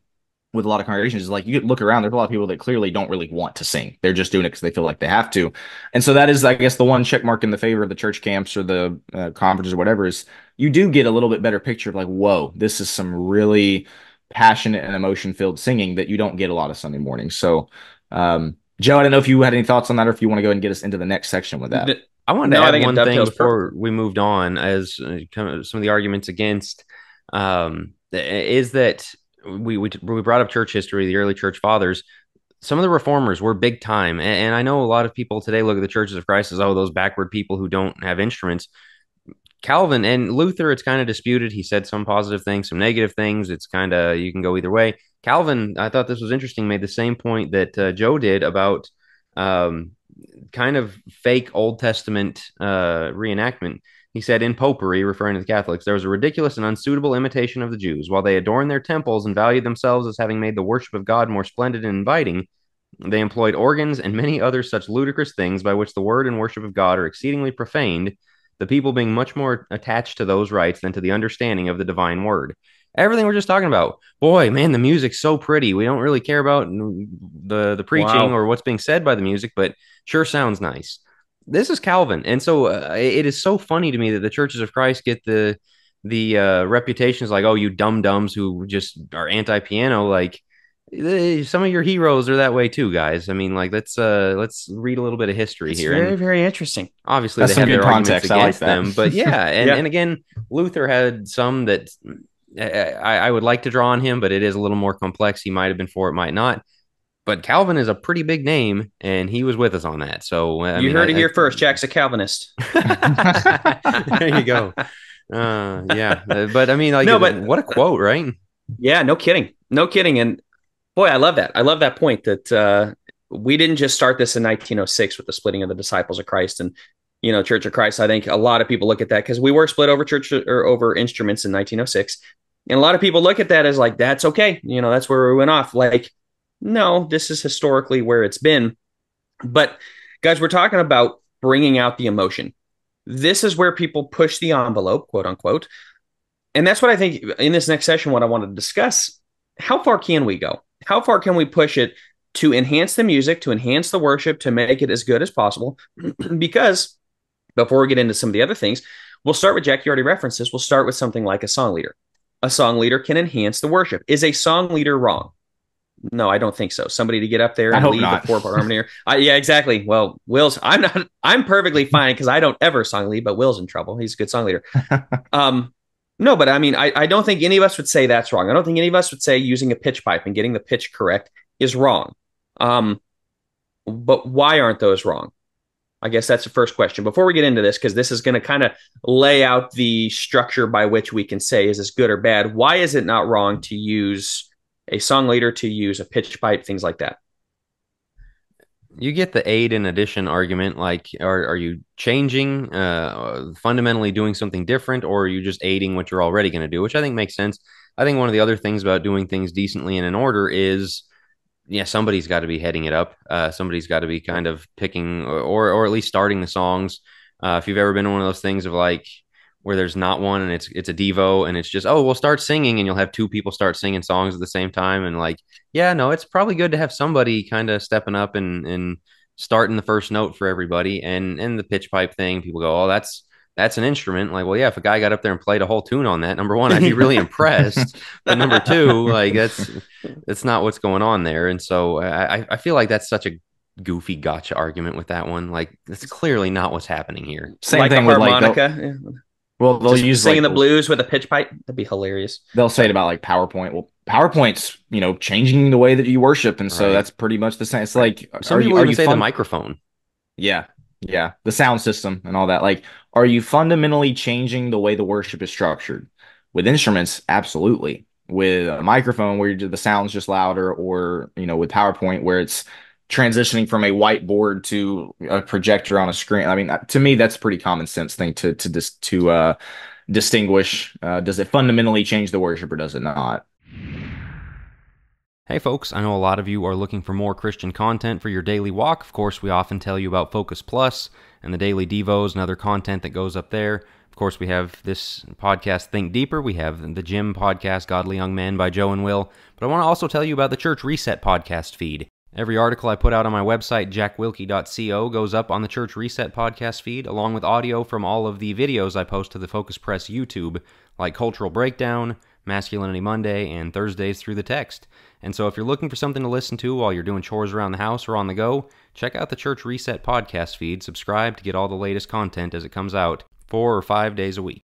with a lot of congregations is like you look around, there's a lot of people that clearly don't really want to sing. They're just doing it because they feel like they have to. And so that is, I guess, the one check mark in the favor of the church camps or the conferences or whatever is you do get a little bit better picture of like, whoa, this is some really passionate and emotion filled singing that you don't get a lot of Sunday mornings. So, Joe, I don't know if you had any thoughts on that or if you want to go ahead and get us into the next section with that. I wanted to No, I add think it one thing dovetails before perfectly. we moved on, as kind of some of the arguments against is that we brought up church history, the early church fathers. Some of the reformers were big time, and I know a lot of people today look at the churches of Christ as, oh, those backward people who don't have instruments. Calvin and Luther, it's kind of disputed. He said some positive things, some negative things. It's kind of, you can go either way. Calvin, I thought this was interesting, made the same point that Joe did about um, kind of fake Old Testament reenactment. He said, in popery, referring to the Catholics, there was a ridiculous and unsuitable imitation of the Jews. While they adorned their temples and valued themselves as having made the worship of God more splendid and inviting, they employed organs and many other such ludicrous things by which the word and worship of God are exceedingly profaned, the people being much more attached to those rites than to the understanding of the divine word. Everything we're just talking about. Boy, man, the music's so pretty. We don't really care about the preaching Wow. or what's being said by the music, but sure sounds nice. This is Calvin, and so it is so funny to me that the churches of Christ get the reputations like, oh, you dum dums who just are anti piano. Like, some of your heroes are that way too, guys. I mean, like, let's read a little bit of history It's here. very, And very interesting. obviously That's they some have good their arguments context. I like against that. them, but yeah, and Yeah. and again, Luther had some that I would like to draw on him, but it is a little more complex. He might have been for it, might not. But Calvin is a pretty big name, and he was with us on that. So I You mean, heard it here first. Jack's a Calvinist. there you go. Yeah, but I mean, like, No, but what a quote, right? yeah, no kidding. No kidding. And boy, I love that. I love that point that we didn't just start this in 1906 with the splitting of the disciples of Christ. And Church of Christ. I think a lot of people look at that because we were split over church or over instruments in 1906. And a lot of people look at that as like, that's okay. That's where we went off. Like, no, this is historically where it's been. But guys, we're talking about bringing out the emotion. This is where people push the envelope, quote unquote. And that's what I think in this next session, what I want to discuss, how far can we go? How far can we push it to enhance the music, to enhance the worship, to make it as good as possible? Because before we get into some of the other things, we'll start with Jack. You already referenced this. We'll start with something like a song leader. A song leader can enhance the worship. Is a song leader wrong? No, I don't think so. Somebody to get up there and lead the 4-part harmony. Yeah, exactly. Well, I'm perfectly fine because I don't ever song lead, but Will's in trouble. He's a good song leader. No, but I mean, I don't think any of us would say that's wrong. I don't think any of us would say using a pitch pipe and getting the pitch correct is wrong. But why aren't those wrong? I guess that's the first question. Before we get into this, because this is going to kind of lay out the structure by which we can say, is this good or bad? Why is it not wrong to use a song leader, to use a pitch pipe, things like that? You get the aid and addition argument. Like, are you changing, fundamentally doing something different, or are you just aiding what you're already going to do? Which I think makes sense. I think one of the other things about doing things decently and in order is, yeah, somebody's got to be heading it up. Somebody's got to be kind of picking or at least starting the songs. If you've ever been in one of those things of like where there's not one and it's a Devo and it's just, oh, we'll start singing and you'll have two people start singing songs at the same time. And like, yeah, no, it's probably good to have somebody kind of stepping up and starting the first note for everybody. And the pitch pipe thing, people go, oh, that's an instrument. Like, well, yeah, if a guy got up there and played a whole tune on that, number one, I'd be really impressed. But number two, like that's not what's going on there. And so I feel like that's such a goofy gotcha argument with that one. Like, that's clearly not what's happening here. Same like thing with harmonica. They'll use singing the blues with a pitch pipe. That'd be hilarious. They'll say it about like PowerPoint. Well, PowerPoint's changing the way that you worship, and so that's pretty much the same. It's like some people even say the microphone. Yeah. Yeah, the sound system and all that. Like, are you fundamentally changing the way the worship is structured? With instruments, absolutely. With a microphone where the sound's just louder, or with PowerPoint where it's transitioning from a whiteboard to a projector on a screen. I mean, to me, that's a pretty common sense thing to distinguish. Does it fundamentally change the worship or does it not? Hey folks, I know a lot of you are looking for more Christian content for your daily walk. Of course, we often tell you about Focus Plus and the daily devos and other content that goes up there. Of course, we have this podcast, Think Deeper. We have the Gym podcast, Godly Young Men by Joe and Will. But I want to also tell you about the Church Reset podcast feed. Every article I put out on my website, jackwilkie.co, goes up on the Church Reset podcast feed, along with audio from all of the videos I post to the Focus Press YouTube, like Cultural Breakdown, Masculinity Monday, and Thursdays Through the Text. And so if you're looking for something to listen to while you're doing chores around the house or on the go, check out the Church Reset podcast feed. Subscribe to get all the latest content as it comes out 4 or 5 days a week.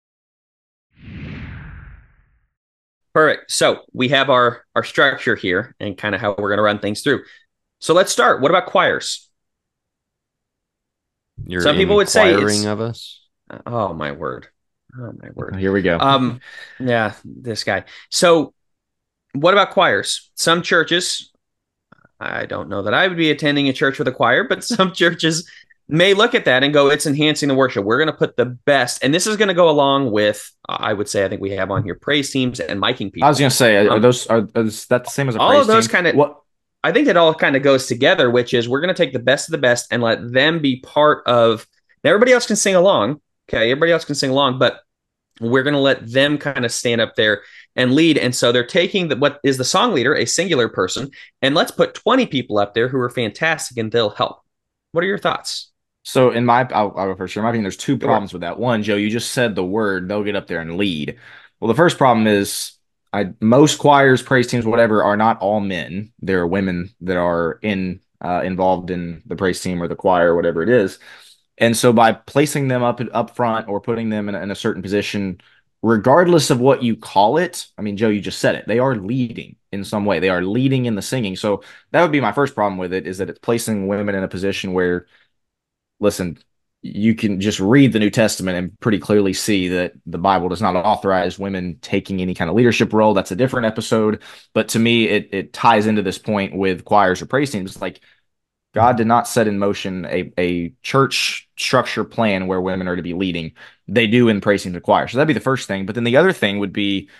Perfect. So we have our structure here and kind of how we're going to run things through. So let's start. What about choirs? Some people would say it's of us. Oh my word. Oh my word. Here we go. Yeah, this guy. So what about choirs? Some churches, I don't know that I would be attending a church with a choir, but some churches may look at that and go, it's enhancing the worship. We're going to put the best. And this is going to go along with, I would say, I think we have on here praise teams and miking people. I was going to say, is that the same as a all praise of those team? kind of, I think it all kind of goes together, which is we're going to take the best of the best and let them be part of, now everybody else can sing along. Okay. Everybody else can sing along, but we're going to let them kind of stand up there and lead. And so they're taking what is the song leader, a singular person, and let's put 20 people up there who are fantastic and they'll help. What are your thoughts? So I'll go for sure. In my opinion, there's two problems with that. One, Joe, you just said the word, they'll get up there and lead. Well, the first problem is most choirs, praise teams, whatever, are not all men. There are women that are involved in the praise team or the choir or whatever it is. And so by placing them up front or putting them in a certain position, regardless of what you call it, I mean, Joe, you just said it, they are leading in some way. They are leading in the singing. So that would be my first problem with it, is that it's placing women in a position where, listen, you can just read the New Testament and pretty clearly see that the Bible does not authorize women taking any kind of leadership role. That's a different episode. But to me, it ties into this point with choirs or praise teams. Like, God did not set in motion a church structure plan where women are to be leading. They do in praise team to choir. So that'd be the first thing. But then the other thing would be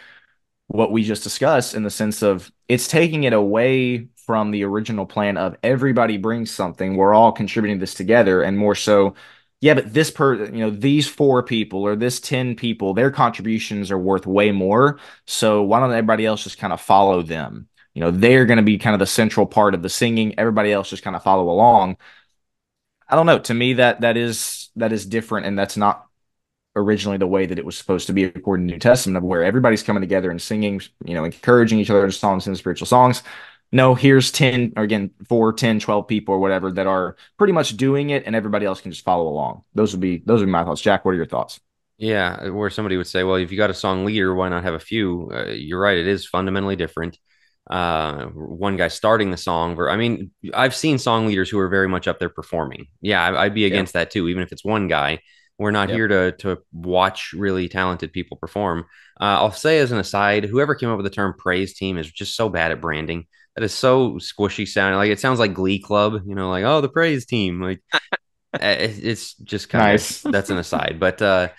what we just discussed in the sense of it's taking it away from the original plan of everybody brings something. We're all contributing this together, and more so, yeah, but these 4 people or this 10 people, their contributions are worth way more. So why don't everybody else just kind of follow them? They're going to be kind of the central part of the singing. Everybody else just kind of follow along. I don't know. To me, that is different, and that's not originally the way that it was supposed to be according to the New Testament, of where everybody's coming together and singing, encouraging each other to songs and spiritual songs. No, here's 10, or again, 4, 10, 12 people or whatever that are pretty much doing it, and everybody else can just follow along. Those would be my thoughts. Jack, what are your thoughts? Yeah, where somebody would say, well, if you got a song leader, why not have a few? You're right, it is fundamentally different. One guy starting the song, I mean, I've seen song leaders who are very much up there performing. Yeah, I'd be Yeah. against that too, even if it's one guy. We're not Yep. here to watch really talented people perform. I'll say as an aside, whoever came up with the term praise team is just so bad at branding. That is so squishy sounding. Like it sounds like Glee Club, like, oh, the praise team. Like it's just kind of Nice. that's an aside. But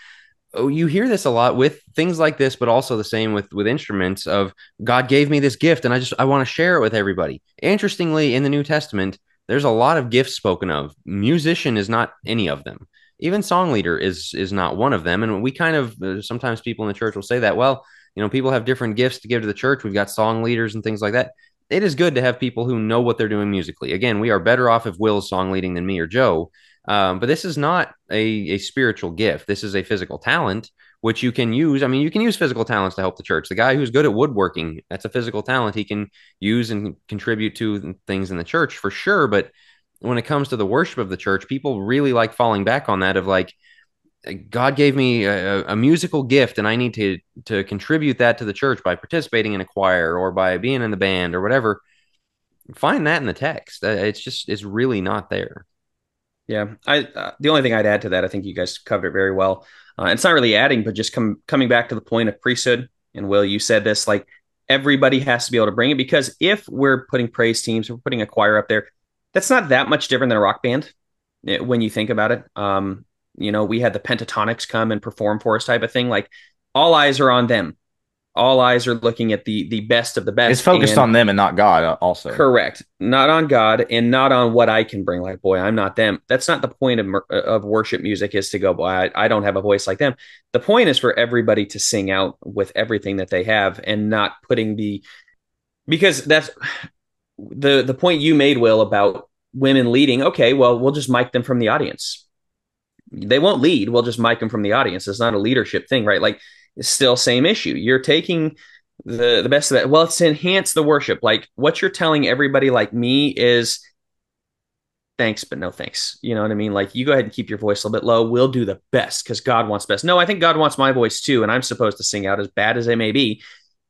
you hear this a lot with things like this, but also the same with instruments of God gave me this gift and I want to share it with everybody. Interestingly, in the New Testament, there's a lot of gifts spoken of. Musician is not any of them. Even song leader is not one of them. And we kind of sometimes people in the church will say that, well, people have different gifts to give to the church. We've got song leaders and things like that. It is good to have people who know what they're doing musically. Again, we are better off if Will's song leading than me or Joe. But this is not a spiritual gift. This is a physical talent, which you can use. I mean, you can use physical talents to help the church. The guy who's good at woodworking, that's a physical talent he can use and contribute to things in the church for sure. But when it comes to the worship of the church, people really like falling back on that of like, God gave me a musical gift and I need to contribute that to the church by participating in a choir or by being in the band or whatever. Find that in the text. It's really not there. Yeah. The only thing I'd add to that, I think you guys covered it very well. It's not really adding, but just coming back to the point of priesthood. And Will, you said this, like everybody has to be able to bring it, because if we're putting praise teams, we're putting a choir up there, that's not that much different than a rock band when you think about it. We had the pentatonics come and perform for us type of thing. Like all eyes are on them. All eyes are looking at the best of the It's best. focused And on them and not God, also. correct. Not on God and not on what I can bring. Like, boy, I'm not them. That's not the point of worship music, is to go, boy, I don't have a voice like them. The point is for everybody to sing out with everything that they have and not putting because that's the point you made, Will, about women leading. Okay, well, we'll just mic them from the audience. They won't lead. We'll just mic them from the audience. It's not a leadership thing, right? Like, it's still same issue. You're taking the best of that. Well, it's to enhance the worship. Like what you're telling everybody like me is thanks, but no thanks. You know what I mean? Like you go ahead and keep your voice a little bit low. We'll do the best because God wants best. No, I think God wants my voice too, and I'm supposed to sing out as bad as I may be.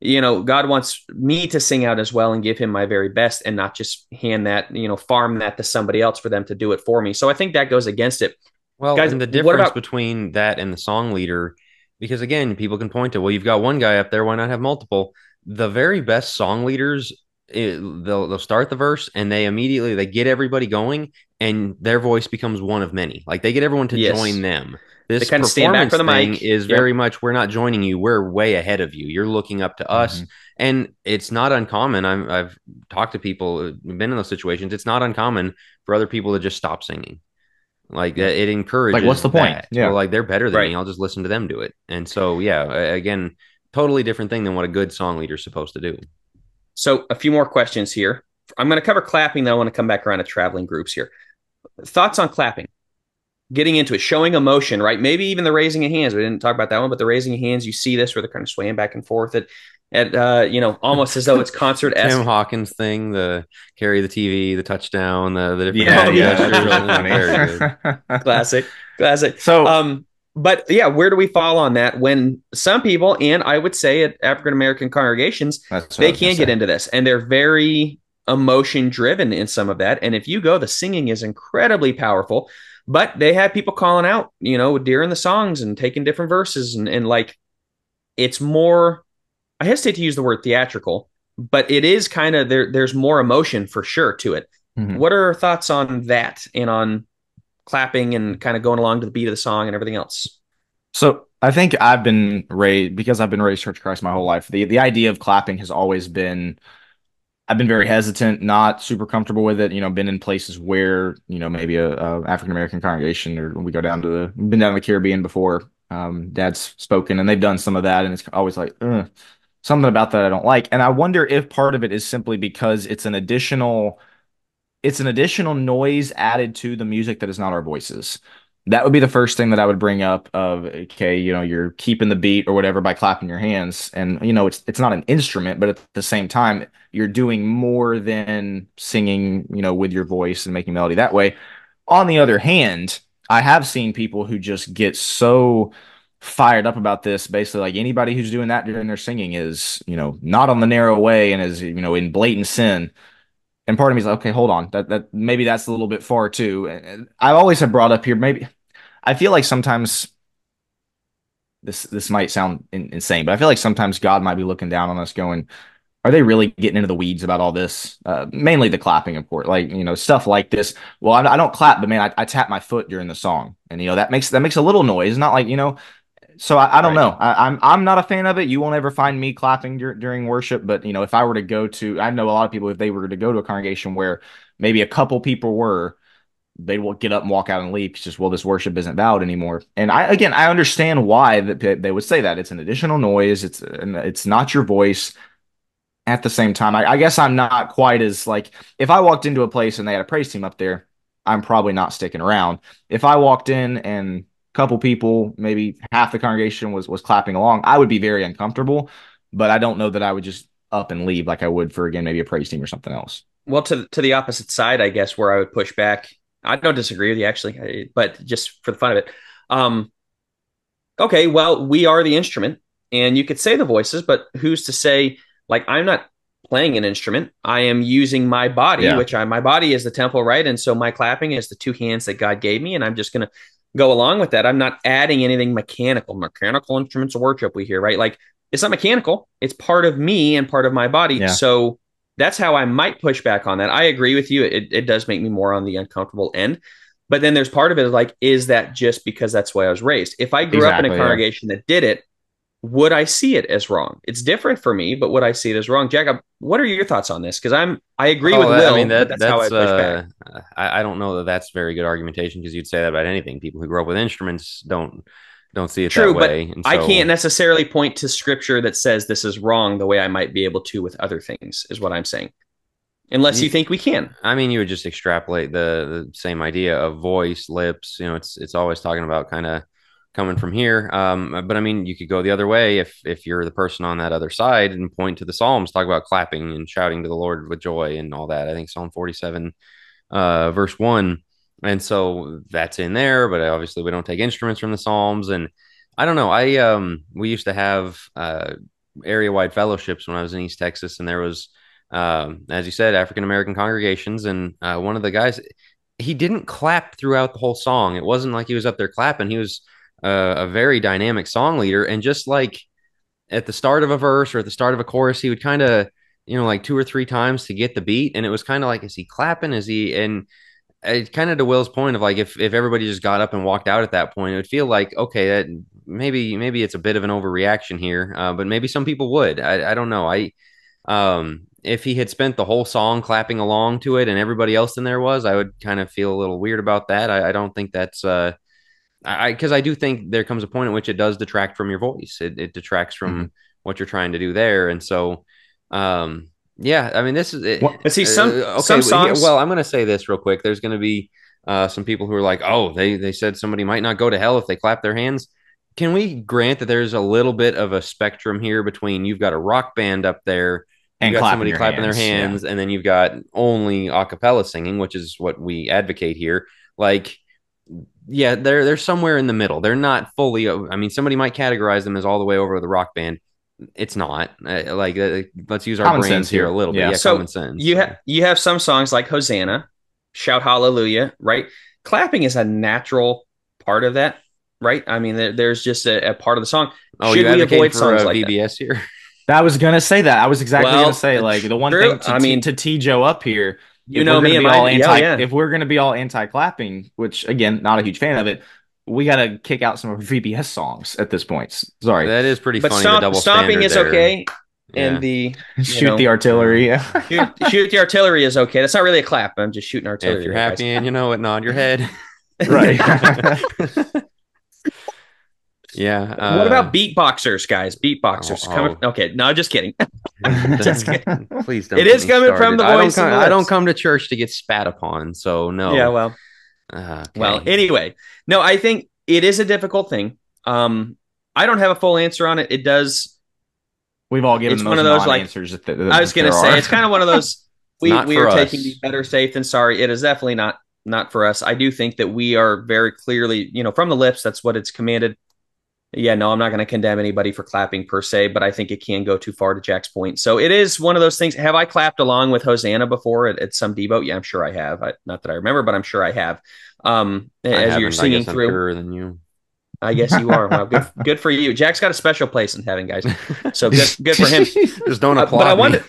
God wants me to sing out as well and give him my very best and not just hand that, farm that to somebody else for them to do it for me. So I think that goes against it. Well, Guys, and the what difference about between that and the song leader, because again, people can point to, well, you've got one guy up there, why not have multiple? The very best song leaders, they'll start the verse and they get everybody going, and their voice becomes one of many. Like they get everyone to join yes. them. They This kind of stand back performance for the thing mic. is Yep. very much we're not joining you, we're way ahead of you. You're looking up to us, Hmm. and it's not uncommon. I've talked to people who've been in those situations. It's not uncommon for other people to just stop singing. Like Yeah. it Like, what's encourages the point? that. Well, Yeah. like they're better than Right. me. I'll just listen to them do it. And so, yeah, again, totally different thing than what a good song leader's supposed to do. So a few more questions here. I'm going to cover clapping, then I want to come back around to traveling groups here. Thoughts on clapping? Getting into it, showing emotion, right? Maybe even the raising of hands. We didn't talk about that one, but the raising of hands, you see this where they're kind of swaying back and forth almost as though it's concert Tim esque. Hawkins thing, the carry the TV, the touchdown, the different Yeah, Oh yeah, yeah, that's gestures. really Very good. funny. classic. So, But yeah, where do we fall on that when some people, and I would say at African American congregations, that's what I they was gonna can get say. into this and they're very emotion driven in some of that. And if you go, the singing is incredibly powerful, but they have people calling out, during the songs and taking different verses and like it's more, I hesitate to use the word theatrical, but it is kind of there's more emotion for sure to it. Mhm. What are our thoughts on that and on clapping and kind of going along to the beat of the song and everything else? So I think I've been raised Church of Christ my whole life. The idea of clapping has always been, I've been very hesitant, not super comfortable with it. Been in places where, maybe a African American congregation, or we go down to been down to the Caribbean before. Dad's spoken and they've done some of that, and it's always like, ugh, something about that I don't like. And I wonder if part of it is simply because it's an additional noise added to the music that is not our voices. That would be the first thing that I would bring up of, okay, you're keeping the beat or whatever by clapping your hands. And it's not an instrument, but at the same time, you're doing more than singing, with your voice and making melody that way. On the other hand, I have seen people who just get so fired up about this. Basically, like anybody who's doing that during their singing is, not on the narrow way and is, in blatant sin. And part of me is like, okay, hold on. That maybe that's a little bit far too. And I always have brought up here, maybe I feel like sometimes this might sound insane, but I feel like sometimes God might be looking down on us going, are they really getting into the weeds about all this? Mainly the clapping, of course, like, stuff like this. Well, I don't clap, but man, I tap my foot during the song, and that makes a little noise. Not like, so I don't Right. know. I'm not a fan of it. You won't ever find me clapping during worship. But if I were to go to, I know a lot of people, if they were to go to a congregation where maybe a couple people were, they will get up and walk out and leave. It's just, well, this worship isn't valid anymore. And I understand why that they would say that. It's an additional noise. It's not your voice. At the same time, I guess I'm not quite as like, if I walked into a place and they had a praise team up there, I'm probably not sticking around. If I walked in and a couple people, maybe half the congregation was clapping along, I would be very uncomfortable, but I don't know that I would just up and leave like I would for, again, maybe a praise team or something else. Well, to the opposite side, I guess, where I would push back. I don't disagree with you actually, but just for the fun of it. Um, okay, well, we are the instrument, and you could say the voices, but who's to say? Like, I'm not playing an instrument. I am using my body, Yeah, my body is the temple, right? And so my clapping is the two hands that God gave me, and I'm just gonna go along with that. I'm not adding anything mechanical. Mechanical instruments of worship we hear, right? Like, it's not mechanical. It's part of me and part of my body. yeah, So that's how I might push back on that. I agree with you. It does make me more on the uncomfortable end. But then there's part of it like, is that just because that's the way I was raised? If I grew up in a exactly. Yeah. congregation that did it, would I see it as wrong? It's different for me, but would I see it as wrong? Jacob, what are your thoughts on this? Because I agree with Oh, I mean Will, but that's how I that's push back. I don't know that that's very good argumentation because you'd say that about anything. People who grow up with instruments don't see it that True, but way, and I can't so necessarily point to scripture that says this is wrong the way I might be able to with other things, is what I'm saying. Unless you you, think we can. I mean, you would just extrapolate the same idea of voice, lips. It's always talking about kind of coming from here. But I mean, you could go the other way if you're the person on that other side and point to the Psalms, talk about clapping and shouting to the Lord with joy and all that. I think Psalm 47, verse 1. And so that's in there, but obviously we don't take instruments from the Psalms. And I don't know. We used to have area wide fellowships when I was in East Texas, and there was as you said, African American congregations. And one of the guys, he didn't clap throughout the whole song. It wasn't like he was up there clapping. He was a very dynamic song leader. And just like at the start of a verse or at the start of a chorus, he would kind of, like two or three times to get the beat. And it was kind of like, is he clapping? Is he? And it kind of to Will's point of like, if everybody just got up and walked out at that point, it would feel like, okay, that maybe it's a bit of an overreaction here. But maybe some people would. I don't know. If he had spent the whole song clapping along to it and everybody else in there was, I would kind of feel a little weird about that. I don't think that's because I do think there comes a point at which it does detract from your voice. It detracts Mhm. from what you're trying to do there, and so yeah. I mean, this is Well, But see, okay. some songs. Well, I'm going to say this real quick. There's going to be some people who are like, oh, they said somebody might not go to hell if they clap their hands. Can we grant that there's a little bit of a spectrum here between you've got a rock band up there, you've and got clapping somebody your clapping their hands. Yeah. hands, and then you've got only a cappella singing, which is what we advocate here. Like, yeah, they're somewhere in the middle. They're not fully. I mean, somebody might categorize them as all the way over with the rock band. It's not let's use our Common brains sense here a here. little bit. Yeah. Yeah, common So sense. you have some songs like Hosanna, shout hallelujah, right? Clapping is a natural part of that, right? I mean, there's just a part of the song. Oh, you Should we advocating avoid for songs like that? VBS here? I was gonna say that. I was exactly gonna Well, say like the one true. thing to I mean, tee Joe up here. You know me and my yeah. if we're gonna be all anti-clapping, which again, not a huge fan of it, we gotta kick out some of our VBS songs at this point. Sorry. That is pretty But funny, the double stomping standard is there. okay, and Yeah. the Shoot the artillery. shoot the artillery is okay. That's not really a clap. I'm just shooting artillery. If you're there, happy guys. and you know it, nod your head. Right. Yeah. What about beatboxers, guys? Beatboxers coming. Oh. Okay, no, just kidding. Just kidding. Please don't. It get is me coming from started. the voice. I don't come to church to get spat upon, so no. Yeah, well, Okay. well. Anyway, no, I think it is a difficult thing. I don't have a full answer on it. It does. We've all given It's those one of those non-answers. I was going to say it's kind of one of those. We not for are us. taking the better safe than sorry. It is definitely not for us. I do think that we are very clearly, from the lips. That's what it's commanded. Yeah, no, I'm not going to condemn anybody for clapping per se, but I think it can go too far to Jack's point. So it is one of those things. Have I clapped along with Hosanna before at some Devo? Yeah, I'm sure I have. Not that I remember, but I'm sure I have. As you're singing through. I'm purer than you. I guess you are. Well, good for you. Jack's got a special place in heaven, guys. So good for him. Just don't applaud but I me. wanted.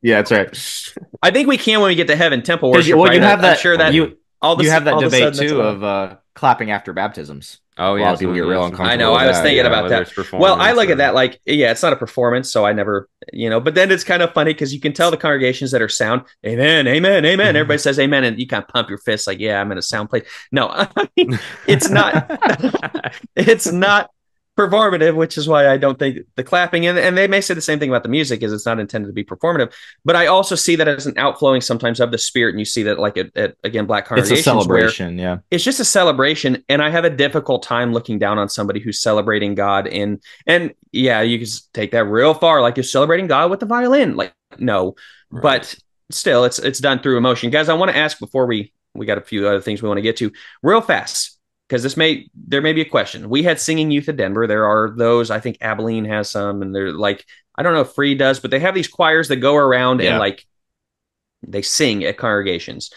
Yeah, that's right. I think we can when we get to heaven. Temple worship. Well, right? you have that. I'm sure that you have that all of a debate sudden too of clapping after baptisms. Oh A yeah, lot of people get real uncomfortable. I know. I was thinking about that. Well, I look at that like, yeah, it's not a performance, so I never, But then it's kind of funny because you can tell the congregations that are sound, amen, amen, amen. Everybody says amen, and you kind of pump your fists like, yeah, I'm in a sound place. No, I mean, it's not. It's not performative, which is why I don't think the clapping and they may say the same thing about the music is it's not intended to be performative, but I also see that as an outflowing sometimes of the spirit, and you see that like at again black congregations, it's a celebration, yeah, it's just a celebration, and I have a difficult time looking down on somebody who's celebrating God and yeah, you can take that real far, like you're celebrating God with the violin, like no, right. But still, it's done through emotion, guys. I want to ask before we got a few other things we want to get to real fast. Because there may be a question. We had singing youth at Denver. There are those. I think Abilene has some, and they're like, I don't know if Free does, but they have these choirs that go around and like they sing at congregations.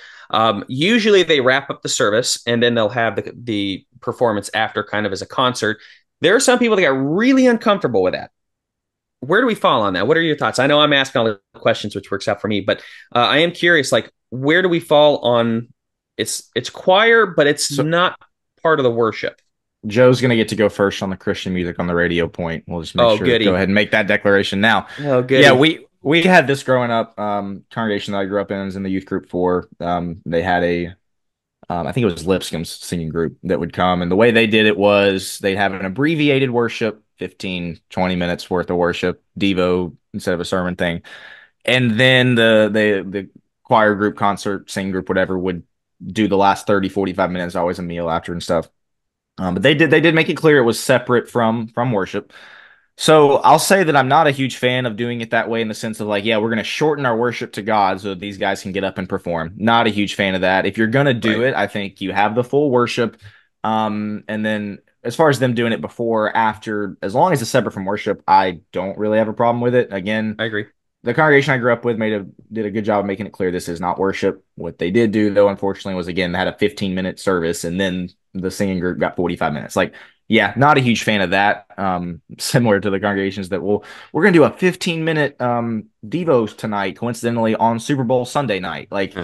Usually they wrap up the service and then they'll have the performance after, kind of as a concert. There are some people that got really uncomfortable with that. Where do we fall on that? What are your thoughts? I know I'm asking all the questions, which works out for me, but I am curious. Like, where do we fall on? It's choir, but it's not part of the worship. Joe's going to get to go first on the Christian music on the radio point. We'll just make sure to go ahead and make that declaration now. Oh, good. Yeah, we had this growing up. Congregation that I grew up in was in the youth group for. They had I think it was Lipscomb's singing group that would come. And the way they did it was they'd have an abbreviated worship, 15, 20 minutes worth of worship, Devo instead of a sermon thing. And then the choir group, concert, singing group, whatever, would do the last 30, 45 minutes, always a meal after and stuff. But they did make it clear it was separate from worship. So I'll say that I'm not a huge fan of doing it that way in the sense of like, yeah, we're going to shorten our worship to God so these guys can get up and perform. Not a huge fan of that. If you're going to do it, I think you have the full worship. And then as far as them doing it before, after, as long as it's separate from worship, I don't really have a problem with it. Again, I agree. The congregation I grew up with did a good job of making it clear this is not worship. What they did do, though, unfortunately, was, again, they had a 15-minute service, and then the singing group got 45 minutes. Like, yeah, not a huge fan of that. Similar to the congregations that we're going to do a 15-minute Devos tonight, coincidentally, on Super Bowl Sunday night. Like,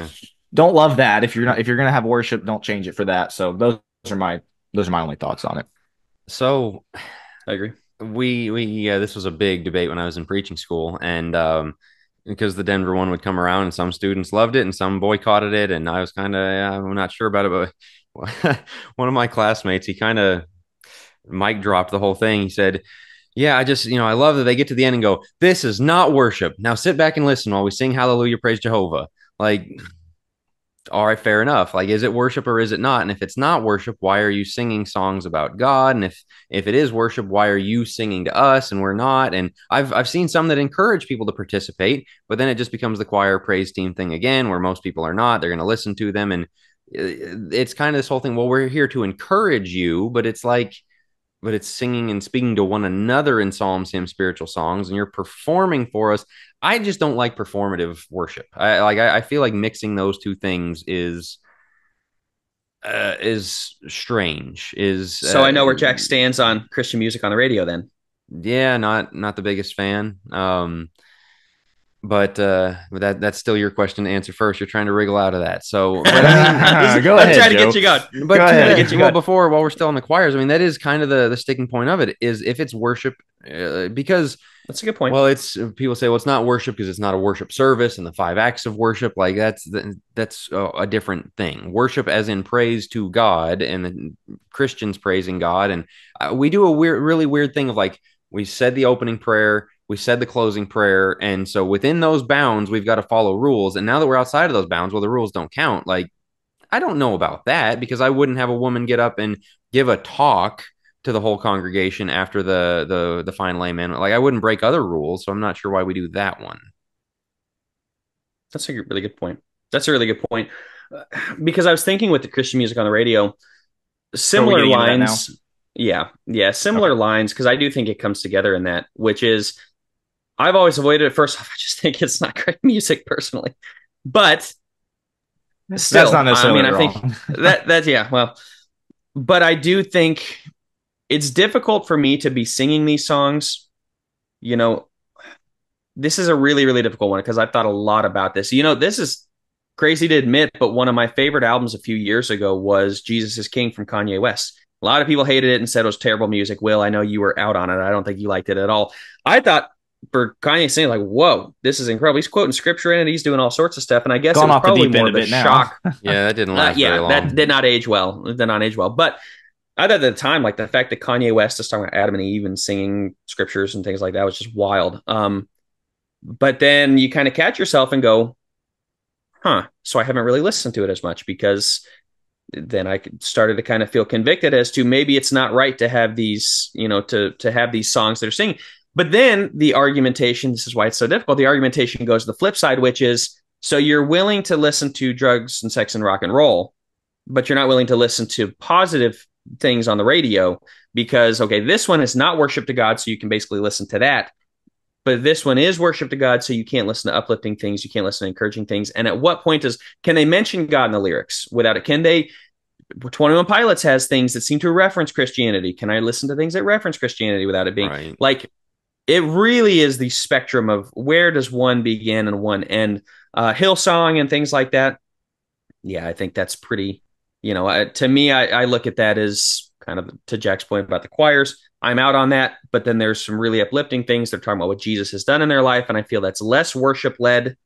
don't love that. If you're going to have worship, don't change it for that. So those are my only thoughts on it. So I agree. This was a big debate when I was in preaching school, and because the Denver one would come around and some students loved it and some boycotted it, and I was kind of I'm not sure about it, but one of my classmates, he kind of mic dropped the whole thing. He said, yeah, I love that they get to the end and go, this is not worship, now sit back and listen while we sing hallelujah, praise Jehovah. Like, all right, fair enough. Like, is it worship or is it not? And if it's not worship, why are you singing songs about God? And if it is worship, why are you singing to us and we're not? And I've seen some that encourage people to participate, but then it just becomes the choir praise team thing again, where most people are not. They're going to listen to them, and it's kind of this whole thing. Well, we're here to encourage you, but it's singing and speaking to one another in psalms, hymns, spiritual songs, and you're performing for us. I just don't like performative worship. I feel like mixing those two things is strange. So I know where Jack stands on Christian music on the radio then. Yeah, not the biggest fan. but that's still your question to answer first. You're trying to wriggle out of that. So, but I mean, Go I'm ahead, trying to get Joe. you going. but Go Trying to get ahead. you well, going. before while we're still on the choirs, I mean, that is kind of the sticking point of it is if it's worship, because That's a good point. well, it's people say, well, it's not worship because it's not a worship service and the five acts of worship. Like that's a different thing. Worship, as in praise to God, and the Christians praising God, and we do a really weird thing of like we said the opening prayer, we said the closing prayer, and so within those bounds, we've got to follow rules. And now that we're outside of those bounds, well, the rules don't count. Like I don't know about that because I wouldn't have a woman get up and give a talk to the whole congregation after the final amen. Like I wouldn't break other rules, so I'm not sure why we do that one. That's a really good point. That's a really good point. Because I was thinking with the Christian music on the radio, So are we similar getting into that now? lines. Yeah, Okay. similar lines because I do think it comes together in that, which is I've always avoided it. First off, I just think it's not great music personally, but That's not still, I mean, necessarily I think wrong. that yeah, well, but I do think it's difficult for me to be singing these songs. You know, this is a really, really difficult one because I've thought a lot about this. This is crazy to admit, but one of my favorite albums a few years ago was Jesus is King from Kanye West. A lot of people hated it and said it was terrible music. Will, I know you were out on it. I don't think you liked it at all. I thought for Kanye saying like, whoa, this is incredible. He's quoting scripture in it. He's doing all sorts of stuff. And I guess it Gone was off the probably deep end more a of a bit now. shock. Yeah, that didn't last very Yeah, that long. did not age well. It did not age well. But I thought at the time, like the fact that Kanye West is talking about Adam and Eve and singing scriptures and things like that was just wild. But then you kind of catch yourself and go, huh, so I haven't really listened to it as much because then I started to kind of feel convicted as to maybe it's not right to have these, to have these songs that are singing. But then the argumentation, this is why it's so difficult. The argumentation goes to the flip side, which is so you're willing to listen to drugs and sex and rock and roll, but you're not willing to listen to positive things on the radio because, okay, this one is not worship to God. So you can basically listen to that. But this one is worship to God, so you can't listen to uplifting things, you can't listen to encouraging things. And at what point can they mention God in the lyrics without it? Can they 21 Pilots has things that seem to reference Christianity. Can I listen to things that reference Christianity without it being Right. like it really is the spectrum of where does one begin and one end? Hillsong and things like that. Yeah, I think that's pretty, to me, I look at that as kind of to Jack's point about the choirs. I'm out on that, but then there's some really uplifting things. They're talking about what Jesus has done in their life, and I feel that's less worship led,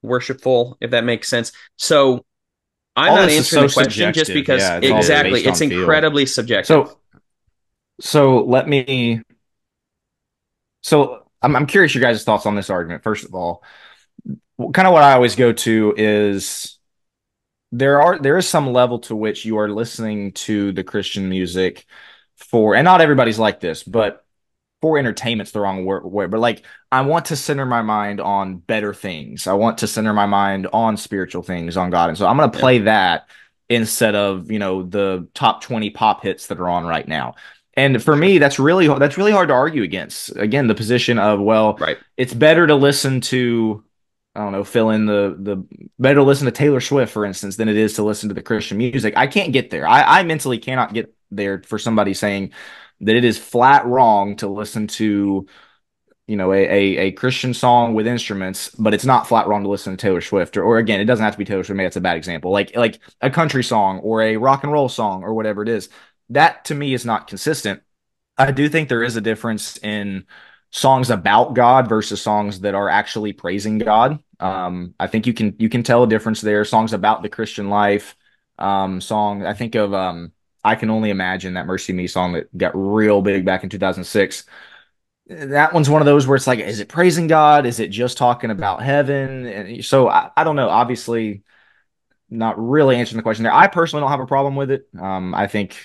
worshipful, if that makes sense. So I'm All not this is answering so the question just subjective. because Yeah, it's all exactly based it's on feel. incredibly subjective. So, so let me. So I'm curious your guys' thoughts on this argument. First of all, kind of what I always go to is there is some level to which you are listening to the Christian music for, and not everybody's like this, but for entertainment's the wrong word, but like I want to center my mind on better things. I want to center my mind on spiritual things, on God. And so I'm going to Yeah, play that instead of, the top 20 pop hits that are on right now. And for sure. me, that's really hard to argue against. Again, the position of, well, Right. it's better to listen to, I don't know, fill in the better to listen to Taylor Swift, for instance, than it is to listen to the Christian music. I can't get there. I mentally cannot get there for somebody saying that it is flat wrong to listen to, a Christian song with instruments, but it's not flat wrong to listen to Taylor Swift. Or again, it doesn't have to be Taylor Swift. Maybe that's a bad example. Like a country song or a rock and roll song or whatever it is. That to me is not consistent. I do think there is a difference in songs about God versus songs that are actually praising God. I think you can tell a difference there. Songs about the Christian life, I think of I Can Only Imagine, that Mercy Me song that got real big back in 2006. That one's one of those where it's like, is it praising God? Is it just talking about heaven? And so I don't know. Obviously, not really answering the question there. I personally don't have a problem with it. I think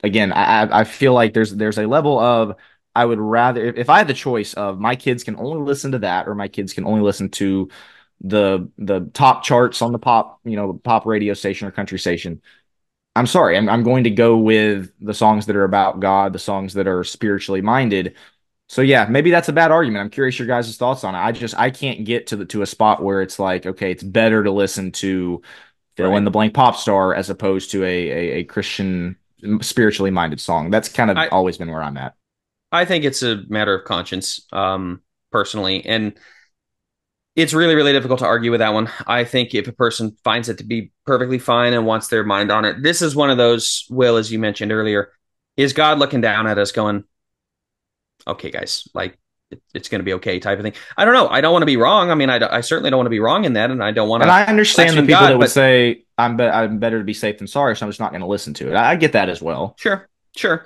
again, I feel like there's a level of I would rather if I had the choice of my kids can only listen to that or my kids can only listen to the top charts on the pop radio station or country station. I'm sorry, I'm going to go with the songs that are about God, the songs that are spiritually minded. So yeah, maybe that's a bad argument. I'm curious your guys' thoughts on it. I can't get to a spot where it's like, okay, it's better to listen to fill in Right. the blank pop star as opposed to a Christian spiritually minded song. That's kind of I always been where I'm at. I think it's a matter of conscience, personally. And It's really, really difficult to argue with that one. I think if a person finds it to be perfectly fine and wants their mind on it, this is one of those, Will, as you mentioned earlier, is God looking down at us going, okay, guys, like it's going to be okay type of thing. I don't know. I don't want to be wrong. I mean, I certainly don't want to be wrong in that. And I don't want to. And I understand the people God, that would say, I'm better to be safe than sorry, so I'm just not going to listen to it. I get that as well. Sure. Sure.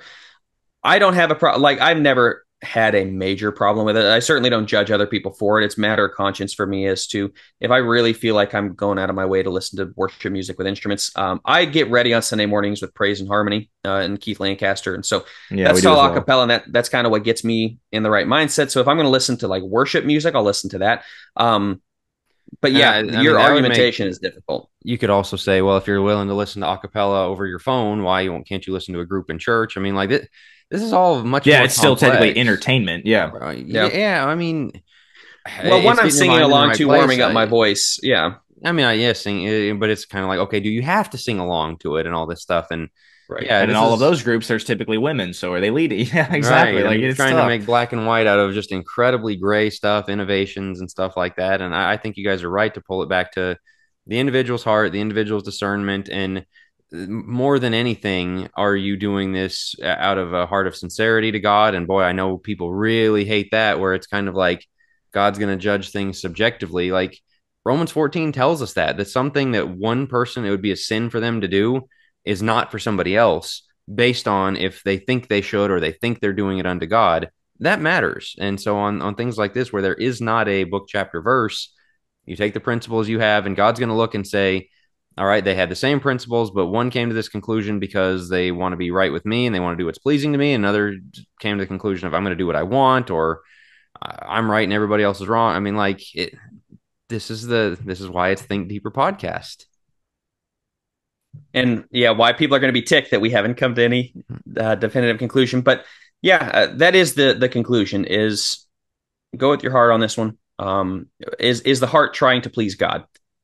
I don't have a problem. Like, I've never had a major problem with it. I certainly don't judge other people for it. It's a matter of conscience for me as to if I really feel like I'm going out of my way to listen to worship music with instruments. I get ready on Sunday mornings with praise and harmony and Keith Lancaster. And so that's all a cappella. And that's kind of what gets me in the right mindset. So if I'm going to listen to like worship music, I'll listen to that. But yeah, your argumentation is difficult. You could also say, well, if you're willing to listen to a cappella over your phone, can't you listen to a group in church? I mean, like this is all much more it's still technically entertainment. Yeah. Yeah. I mean, well, one I'm singing along to, warming up my voice. Yeah. I mean, sing, but it's kind of like, okay, do you have to sing along to it and all this stuff? And right. Yeah, and in all of those groups, there's typically women. So are they leading? Yeah, exactly. Right. Like, it's trying to make black and white out of just incredibly gray stuff, innovations and stuff like that. And I think you guys are right to pull it back to the individual's heart, the individual's discernment, and more than anything, are you doing this out of a heart of sincerity to God? And boy, I know people really hate that, where it's kind of like God's going to judge things subjectively. Like Romans 14 tells us that something that one person, it would be a sin for them to do, is not for somebody else, based on if they think they should or they think they're doing it unto God. That matters. And so on things like this, where there is not a book, chapter, verse, you take the principles you have, and God's going to look and say, all right, they had the same principles, but one came to this conclusion because they want to be right with me and they want to do what's pleasing to me. Another came to the conclusion of I'm going to do what I want, or I'm right and everybody else is wrong. I mean, like this is why it's Think Deeper podcast. And yeah, why people are going to be ticked that we haven't come to any definitive conclusion. But yeah, that is the conclusion: is go with your heart on this one. Is the heart trying to please God?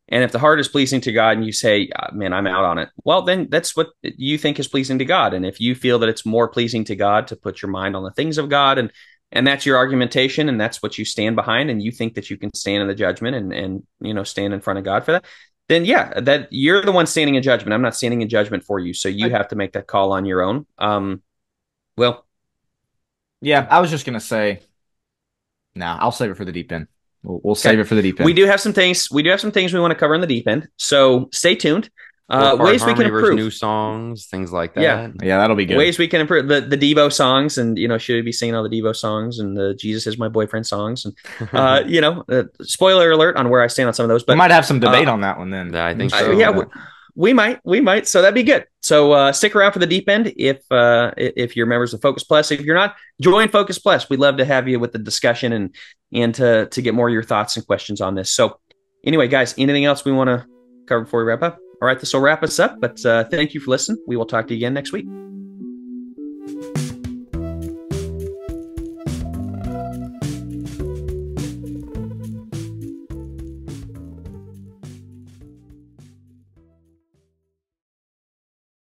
And if the heart is pleasing to God and you say, man, I'm out on it, well, then that's what you think is pleasing to God. And if you feel that it's more pleasing to God to put your mind on the things of God, and that's your argumentation, and that's what you stand behind, and you think that you can stand in the judgment and stand in front of God for that, then yeah, that you're the one standing in judgment. I'm not standing in judgment for you. So you have to make that call on your own. Will? Yeah, I was just going to say, I'll save it for the deep end. We'll save it for the deep end. We do have some things. We want to cover in the deep end. So stay tuned. Ways we can improve. New songs, things like that. Yeah, that'll be good. Ways we can improve the Devo songs, and should we be singing all the Devo songs and the Jesus Is My Boyfriend songs, and spoiler alert on where I stand on some of those. But we might have some debate on that one then. I think so. Yeah, we might. So that'd be good. So stick around for the deep end if you're members of Focus Plus. If you're not, join Focus Plus. We'd love to have you with the discussion and to get more of your thoughts and questions on this. So anyway, guys, anything else we want to cover before we wrap up? All right, this will wrap us up. But thank you for listening. We will talk to you again next week.